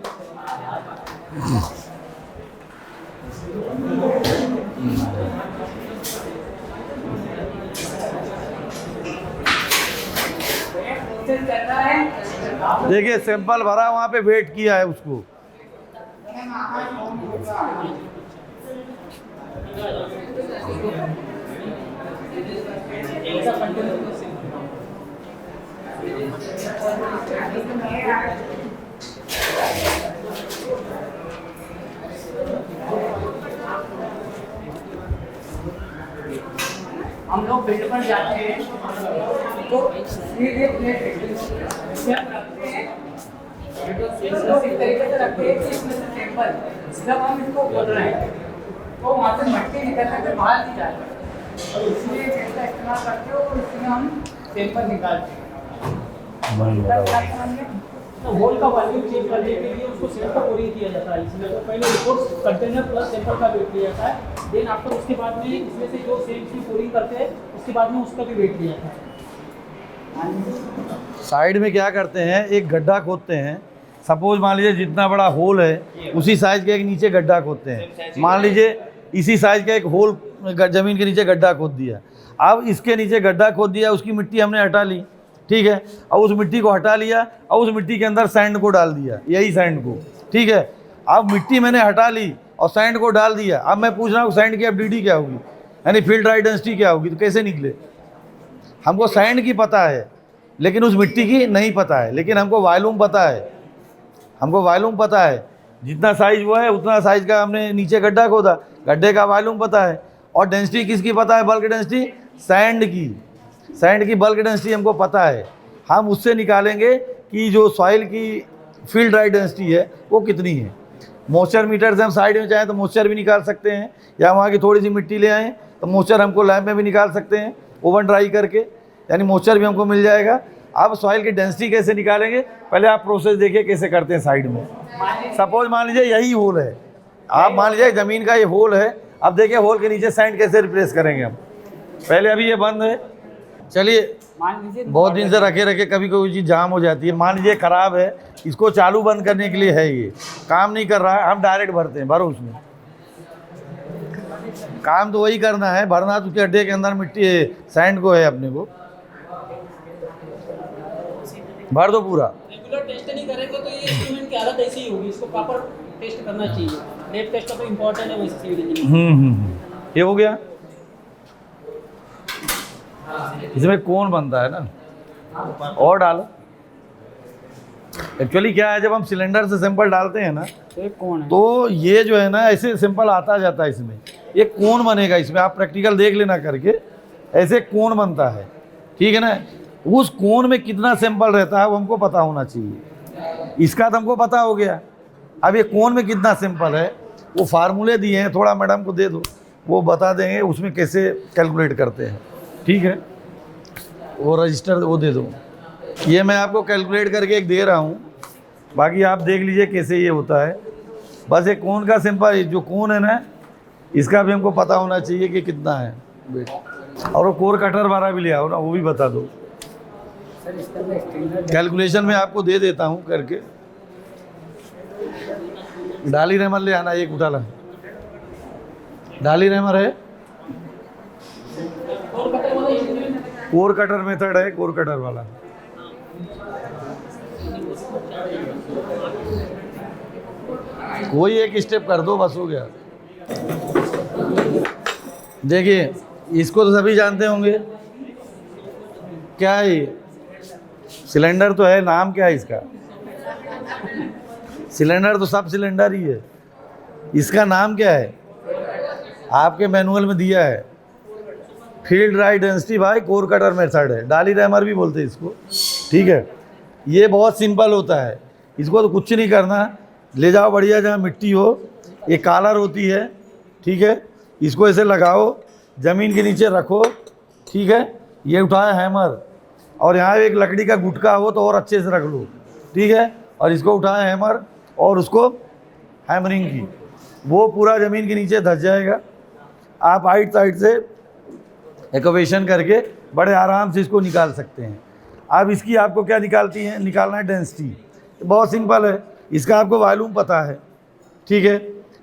देखिए सैंपल भरा, वहाँ पे वेट किया है उसको। हम लोग फील्ड पर जाते हैं तो सीधे प्लेट क्या करते हैं, इसको इस तरीके से रखते हैं कि इसमें से सैंपल जब हम इसको खोल रहे हैं तो वहाँ से मट्टी निकलने के बाहर दी जाए और इसलिए इसका इस्तेमाल करते हो और इसमें हम सैंपल निकालते हैं। तो होल का वॉल्यूम चेक करने के लिए उसको सैंपल पूरी किया जाता है इसमें। तो पहले रिपोर्ट कंटेनर प्लस सैंपल का वेट लिया जाता है, देन आफ्टर उसके बाद में इसमें से जो सेम की पूरी करते हैं उसके बाद में उसका भी वेट लिया जाता है। साइड में क्या करते हैं, एक गड्ढा खोदते हैं। सपोज मान लीजिए जितना बड़ा होल है उसी साइज का एक नीचे गड्ढा खोदते हैं। मान लीजिए इसी साइज का एक होल ज़मीन के नीचे गड्ढा खोद दिया। अब इसके नीचे गड्ढा खोद दिया, उसकी मिट्टी हमने हटा ली, ठीक है। अब उस मिट्टी को हटा लिया और उस मिट्टी के अंदर सैंड को डाल दिया, यही सैंड को, ठीक है। अब मिट्टी मैंने हटा ली और सैंड को डाल दिया। अब मैं पूछ रहा हूँ सैंड की FDD क्या होगी, यानी फील्ड ड्राई डेंसिटी क्या होगी, तो कैसे निकले। हमको सैंड की पता है लेकिन उस मिट्टी की नहीं पता है, लेकिन हमको वॉल्यूम पता है, हमको वॉल्यूम पता है। जितना साइज वो है उतना साइज का हमने नीचे गड्ढा खोदा, गड्ढे का वॉल्यूम पता है। और डेंसिटी किसकी पता है, बल्क डेंसिटी, सैंड की। सैंड की बल्क डेंसिटी हमको पता है। हम उससे निकालेंगे कि जो सॉइल की फील्ड ड्राई डेंसिटी है वो कितनी है। मॉइस्चर मीटर से हम साइड में चाहें तो मॉइस्चर भी निकाल सकते हैं, या वहाँ की थोड़ी सी मिट्टी ले आएँ तो मॉइस्चर हमको लैब में भी निकाल सकते हैं ओवन ड्राई करके, यानी मॉइस्चर भी हमको मिल जाएगा। अब सॉइल की डेंसिटी कैसे निकालेंगे, पहले आप प्रोसेस देखिए कैसे करते हैं साइड में। सपोज मान लीजिए यही होल है, आप मान लीजिए ज़मीन का ये होल है। अब देखिए होल के नीचे सैंड कैसे रिप्लेस करेंगे हम। पहले अभी ये बंद है, चलिए बहुत दिन से रखे रखे कभी कोई चीज़ जाम हो जाती है। मान लीजिए ख़राब है, इसको चालू बंद करने के लिए है, ये काम नहीं कर रहा है, हम डायरेक्ट भरते हैं। भरो उसमें, काम तो वही करना है, भरना तो उसके अड्डे के अंदर मिट्टी है, सैंड को है अपने को। भर दो पूरा। रेगुलर टेस्ट नहीं करेंगे तो ये इंस्ट्रूमेंट की हालत ऐसी ही होगी, इसको प्रॉपर टेस्ट करना चाहिए। लैब टेस्ट का तो इम्पोर्टेंट है वैसे सिविल इंजीनियरिंग। ये हो गया। इसमें कोन बनता है ना, और डालो। एक्चुअली क्या है, जब हम सिलेंडर से सैंपल डालते हैं ना तो ये कौन है, तो ये जो है ना ऐसे सैंपल आता जाता है, इसमें एक कोन बनेगा। इसमें आप प्रैक्टिकल देख लेना करके, ऐसे कोन बनता है, ठीक है ना। उस कोन में कितना सैंपल रहता है वो हमको पता होना चाहिए। इसका तो हमको पता हो गया। अब ये कोन में कितना सैंपल है वो फार्मूले दिए हैं, थोड़ा मैडम को दे दो, वो बता देंगे उसमें कैसे कैलकुलेट करते हैं, ठीक है। वो रजिस्टर वो दे दो, ये मैं आपको कैलकुलेट करके एक दे रहा हूँ, बाकी आप देख लीजिए कैसे ये होता है। बस एक कोन का सैंपल, जो कोन है ना इसका भी हमको पता होना चाहिए कि कितना है वेट। और वो कोर कटर वाला भी ले आओ ना, वो भी बता दो। कैलकुलेशन में आपको दे देता हूँ करके। डाली रेमर ले आना, एक उठा ला। डाली रेमर है, कोर कटर मेथड है, कोर कटर वाला। कोई एक स्टेप कर दो, बस हो गया। देखिए इसको तो सभी जानते होंगे, क्या है ये? सिलेंडर तो है, नाम क्या है इसका? सिलेंडर तो सब सिलेंडर ही है। इसका नाम क्या है? आपके मैनुअल में दिया है, field dry density by core cutter method है। डाली रेमर भी बोलते हैं इसको, ठीक है। ये बहुत सिंपल होता है। इसको तो कुछ नहीं करना, ले जाओ बढ़िया जहाँ मिट्टी हो, ये कालर होती है, ठीक है, इसको ऐसे लगाओ, ज़मीन के नीचे रखो, ठीक है, ये उठाया हैमर, और यहाँ एक लकड़ी का गुटका हो तो और अच्छे से रख लो, ठीक है, और इसको उठाया हैमर और उसको हैमरिंग की, वो पूरा ज़मीन के नीचे धस जाएगा। आप हाइट साइड से एक्वेशन करके बड़े आराम से इसको निकाल सकते हैं। अब इसकी आपको क्या निकालना है डेंसिटी, बहुत सिंपल है, इसका आपको वॉल्यूम पता है, ठीक है,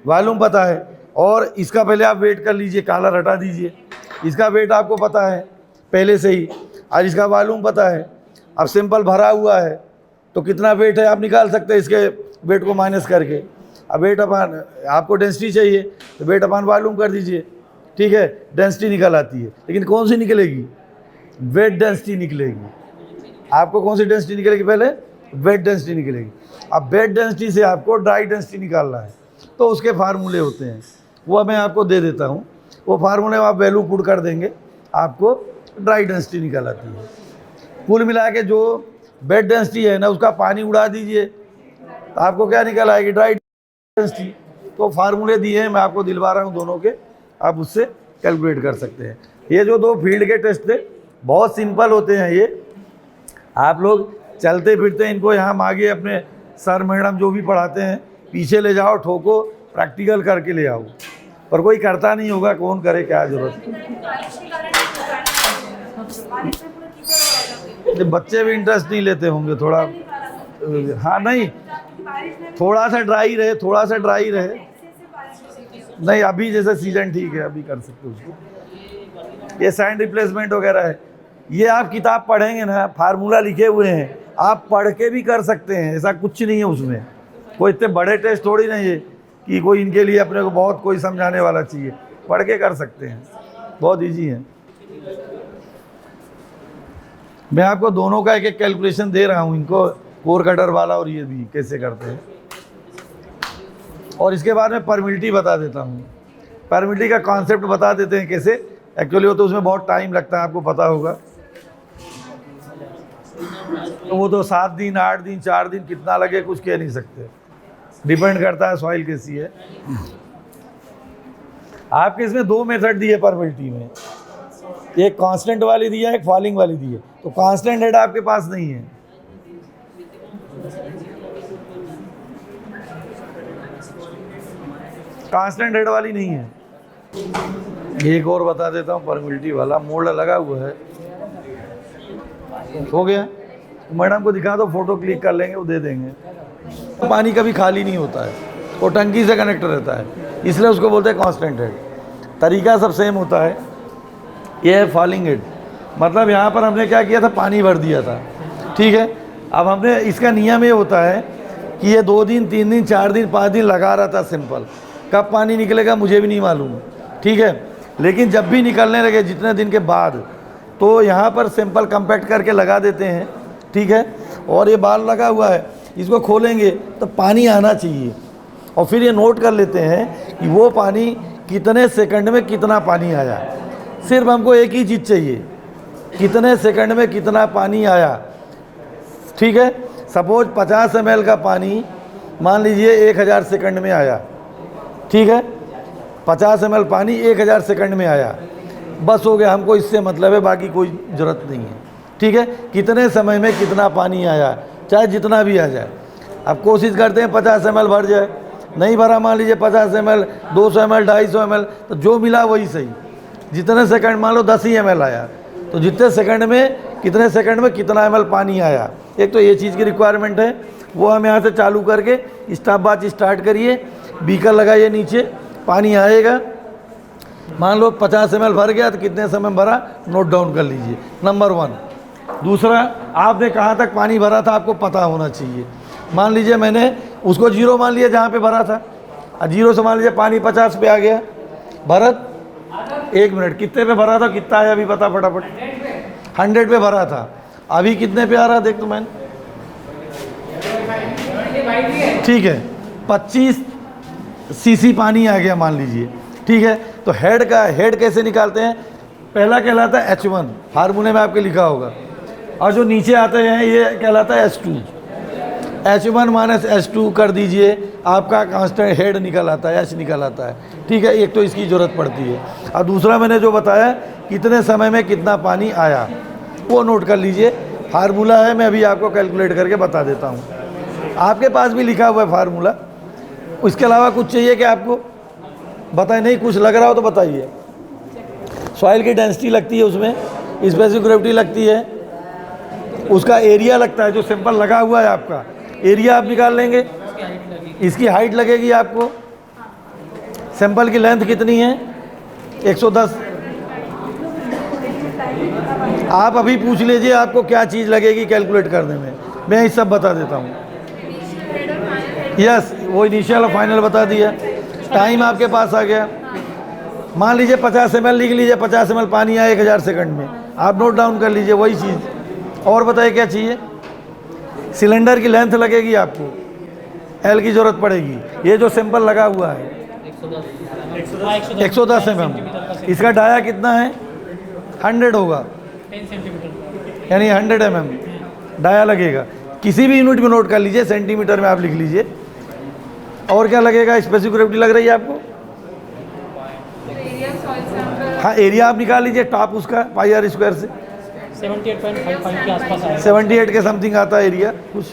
वॉल्यूम पता है, और इसका पहले आप वेट कर लीजिए, कालर हटा दीजिए, इसका वेट आपको पता है पहले से ही, और इसका वॉल्यूम पता है। अब सिंपल भरा हुआ है तो कितना वेट है आप निकाल सकते हैं इसके वेट को माइनस करके। अब वेट अपान, आपको डेंसिटी चाहिए तो वेट अपान वॉल्यूम कर दीजिए, ठीक है, डेंसिटी निकल आती है। लेकिन कौन सी निकलेगी? वेट डेंसिटी निकलेगी। आपको कौन सी डेंसिटी निकलेगी? पहले वेट डेंसिटी निकलेगी। अब वेट डेंसिटी से आपको ड्राई डेंसिटी निकालना है, तो उसके फार्मूले होते हैं, वो मैं आपको दे देता हूँ, वो फार्मूले आप वैल्यू पुट कर देंगे, आपको ड्राई डेंसिटी निकल आती है। कुल मिला के जो वेट डेंसिटी है ना, उसका पानी उड़ा दीजिए तो आपको क्या निकल आएगी? Dry density. तो फार्मूले दिए हैं, मैं आपको दिलवा रहा हूँ दोनों के, आप उससे कैलकुलेट कर सकते हैं। ये जो दो फील्ड के टेस्ट थे बहुत सिंपल होते हैं, ये आप लोग चलते फिरते इनको यहाँ मांगे अपने सर मैडम जो भी पढ़ाते हैं पीछे ले जाओ, ठोको, प्रैक्टिकल करके ले आओ, पर कोई करता नहीं होगा, कौन करे, क्या जरूरत। बच्चे भी इंटरेस्ट नहीं लेते होंगे थोड़ा, हाँ नहीं, थोड़ा सा ड्राई रहे, थोड़ा सा ड्राई रहे, नहीं अभी जैसे सीजन ठीक है अभी कर सकते हो उसको। ये सैंड रिप्लेसमेंट वगैरह है, ये आप किताब पढ़ेंगे ना, फार्मूला लिखे हुए हैं, आप पढ़ के भी कर सकते हैं, ऐसा कुछ नहीं है उसमें, कोई इतने बड़े टेस्ट थोड़ी नहीं है कि कोई इनके लिए अपने को बहुत कोई समझाने वाला चाहिए, पढ़ के कर सकते हैं, बहुत इजी है। मैं आपको दोनों का एक एक कैलकुलेशन दे रहा हूँ, इनको कोर कटर वाला और ये भी कैसे करते हैं, और इसके बाद में परमिलिटी बता देता हूँ। परमिलिटी का कॉन्सेप्ट बता देते हैं कैसे, एक्चुअली वो तो उसमें बहुत टाइम लगता है, आपको पता होगा, तो वो तो 7 दिन 8 दिन 4 दिन कितना लगे कुछ कह नहीं सकते, डिपेंड करता है सॉइल कैसी है। आपके इसमें 2 मेथड दिए परमिलिटी में, एक कांस्टेंट वाली दी है, एक फॉलिंग वाली दी है, तो कांस्टेंट हेड आपके पास नहीं है, कांस्टेंट हेड वाली नहीं है। एक और बता देता हूँ, परमिलिटी वाला मोल्ड लगा हुआ है, हो गया, मैडम को दिखा दो, फोटो क्लिक कर लेंगे, वो दे देंगे। पानी कभी खाली नहीं होता है, वो टंकी से कनेक्ट रहता है, इसलिए उसको बोलते हैं कांस्टेंट हेड। तरीका सब सेम होता है। ये है फॉलिंग हेड, मतलब यहाँ पर हमने क्या किया था, पानी भर दिया था, ठीक है। अब हमने, इसका नियम ये होता है कि ये 2 दिन 3 दिन 4 दिन 5 दिन लगा रहा था सिंपल, कब पानी निकलेगा मुझे भी नहीं मालूम, ठीक है, लेकिन जब भी निकलने लगे जितने दिन के बाद, तो यहाँ पर सिंपल कंपैक्ट करके लगा देते हैं, ठीक है। और ये बाल लगा हुआ है, इसको खोलेंगे तो पानी आना चाहिए, और फिर ये नोट कर लेते हैं कि वो पानी कितने सेकंड में कितना पानी आया। सिर्फ हमको एक ही चीज़ चाहिए, कितने सेकंड में कितना पानी आया, ठीक है। सपोज 50 ml का पानी मान लीजिए 1000 सेकंड में आया, ठीक है, 50 ml पानी 1000 सेकंड में आया, बस हो गया, हमको इससे मतलब है, बाकी कोई ज़रूरत नहीं है, ठीक है। कितने समय में कितना पानी आया, चाहे जितना भी आ जाए। अब कोशिश करते हैं 50 ml भर जाए, नहीं भरा, मान लीजिए 50 ml 200 ml 250 ml, तो जो मिला वही सही। जितने सेकंड, मान लो 10 ही ml आया, तो जितने सेकंड में कितने सेकंड में कितना ml पानी आया, एक तो ये चीज़ की रिक्वायरमेंट है, वो हम यहाँ से चालू करके स्टॉप वॉच स्टार्ट करिए, बीकर लगाइए नीचे, पानी आएगा, मान लो 50 ml भर गया तो कितने समय में भरा, नोट डाउन कर लीजिए, नंबर 1। दूसरा, आपने कहाँ तक पानी भरा था आपको पता होना चाहिए। मान लीजिए मैंने उसको 0 मान लिया जहाँ पे भरा था, 0 से मान लीजिए पानी 50 पे आ गया, भरत 1 मिनट, कितने पे भरा था, कितना है अभी पता फटाफट, 100 पे भरा था, अभी कितने पे आ रहा देख तो मैंने, ठीक है, 25 cc पानी आ गया मान लीजिए, ठीक है। तो हेड कैसे निकालते हैं, पहला कहलाता है H1, फार्मूले में आपके लिखा होगा, और जो नीचे आते हैं ये कहलाता है H2, H1 माइनस H2 कर दीजिए, आपका कांस्टेंट हेड निकल आता है, H निकल आता है। ठीक है, एक तो इसकी ज़रूरत पड़ती है। और दूसरा मैंने जो बताया कितने समय में कितना पानी आया वो नोट कर लीजिए। फार्मूला है, मैं अभी आपको कैलकुलेट करके बता देता हूँ। आपके पास भी लिखा हुआ है फार्मूला, उसके अलावा कुछ चाहिए कि आपको बताए? नहीं कुछ लग रहा हो तो बताइए। सॉइल की डेंसिटी लगती है, उसमें स्पेसिफिक ग्रेविटी लगती है, उसका एरिया लगता है जो सैंपल लगा हुआ है आपका, एरिया आप निकाल लेंगे, इसकी हाइट लगेगी आपको, सैंपल की लेंथ कितनी है 110। आप अभी पूछ लीजिए आपको क्या चीज़ लगेगी कैलकुलेट करने में, मैं ये सब बता देता हूँ। यस, वो इनिशियल और फाइनल बता दिया। टाइम आपके पास आ गया, मान लीजिए 50 ml लिख लीजिए, 50 ml पानी आया 1000 सेकंड में, आप नोट डाउन कर लीजिए वही चीज़। और बताइए क्या चाहिए? सिलेंडर की लेंथ लगेगी आपको, एल की ज़रूरत पड़ेगी। ये जो सैंपल लगा हुआ है 110 mm, इसका डाया कितना है 100 होगा, 10 सेंटीमीटर यानी 100 mm डाया लगेगा। किसी भी यूनिट में नोट कर लीजिए, सेंटीमीटर में आप लिख लीजिए। और क्या लगेगा? स्पेसिफिक ग्रेविटी लग रही है आपको? हाँ, एरिया आप निकाल लीजिए टॉप उसका पाई आर स्क्वायर से 78.55 के आसपास आएगा। 78 के समथिंग आता है एरिया कुछ।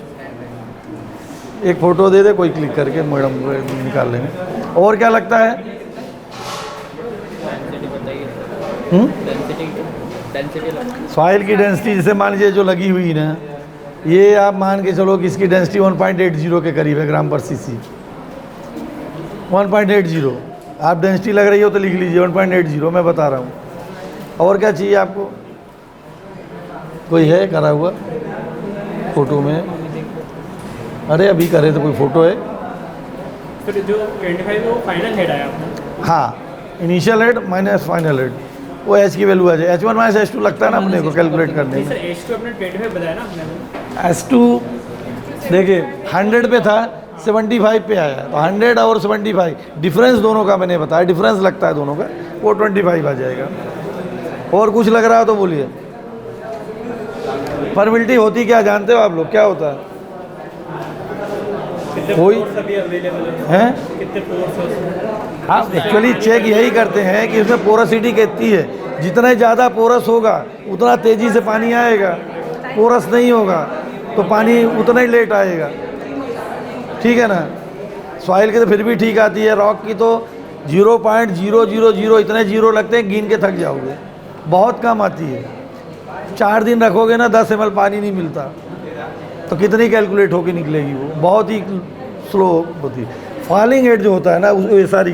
एक फ़ोटो दे दे कोई क्लिक करके, मैडम निकाल लेंगे। और क्या लगता है? सॉइल की डेंसिटी जैसे मान लीजिए जो लगी हुई ना, ये आप मान के चलो कि इसकी डेंसिटी 1.80 के करीब है ग्राम पर सीसी। 1.80 आप डेंसिटी लग रही हो तो लिख लीजिए 1.80, मैं बता रहा हूँ। और क्या चाहिए आपको? कोई है करा हुआ फ़ोटो में? अरे अभी करे तो कोई फ़ोटो है? फिर जो 25 वो फाइनल हेड आया आपने? हाँ, initial head minus final head, वो एच की वैल्यू आ जाए। H1 माइनस H2 लगता है ना अपने को कैलकुलेट करने नहीं में। सर, H2 आपने 25 बताया ना आपने? H2 देखिए 100 पे था, 75 पे आया, तो 100 और 75 डिफरेंस दोनों का मैंने बताया, डिफरेंस लगता है दोनों का, वो 25 आ जाएगा। और कुछ लग रहा हो तो बोलिए। परमिलिटी होती क्या जानते हो आप लोग, क्या होता है? कोई सभी अवेलेबल हैं? कितने पोर्स है उसमें? हाँ, एक्चुअली चेक यही करते हैं कि इसमें पोरसिटी कितनी है। जितना ज़्यादा पोरस होगा उतना तेज़ी से पानी आएगा, पोरस नहीं होगा तो पानी उतना ही लेट आएगा। ठीक है ना? सॉइल की तो फिर भी ठीक आती है, रॉक की तो 0.000 इतने जीरो लगते हैं, गिन के थक जाओगे, बहुत कम आती है। 4 दिन रखोगे ना 10 ml पानी नहीं मिलता, तो कितनी कैलकुलेट होके निकलेगी? वो बहुत ही स्लो होती है। फॉलिंग हेड जो होता है ना, वो सारी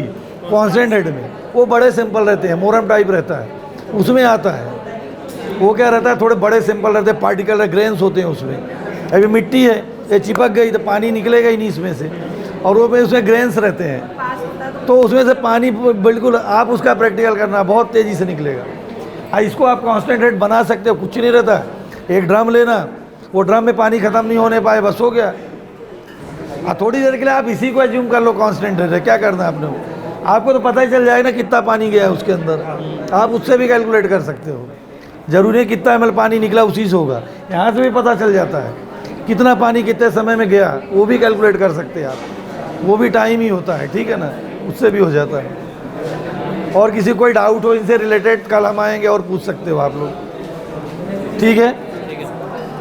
कॉन्स्टेंट हेड में वो बड़े सिंपल रहते हैं, मोरम टाइप रहता है, उसमें आता है। वो क्या रहता है, थोड़े बड़े सिंपल रहते हैं, पार्टिकल ग्रेन्स होते हैं उसमें। अभी मिट्टी है, ये चिपक गई तो पानी निकलेगा ही नहीं इसमें से, और वो उसमें ग्रेन्स रहते हैं, तो उसमें से पानी बिल्कुल, आप उसका प्रैक्टिकल करना, बहुत तेज़ी से निकलेगा। इसको आप कांस्टेंट हेड बना सकते हो, कुछ नहीं रहता। एक ड्रम लेना, वो ड्रम में पानी ख़त्म नहीं होने पाए, बस हो गया। थोड़ी देर के लिए आप इसी को एज्यूम कर लो कांस्टेंट हेड है, क्या करना है आपने? आपको तो पता ही चल जाएगा ना कितना पानी गया है उसके अंदर, आप उससे भी कैलकुलेट कर सकते हो। जरूरी है कितना ml पानी निकला उसी से होगा, यहाँ से भी पता चल जाता है कितना पानी कितने समय में गया, वो भी कैलकुलेट कर सकते हैं आप, वो भी टाइम ही होता है। ठीक है ना? उससे भी हो जाता है। और किसी कोई डाउट हो इनसे रिलेटेड, कल हम आएंगे और पूछ सकते हो आप लोग। ठीक है?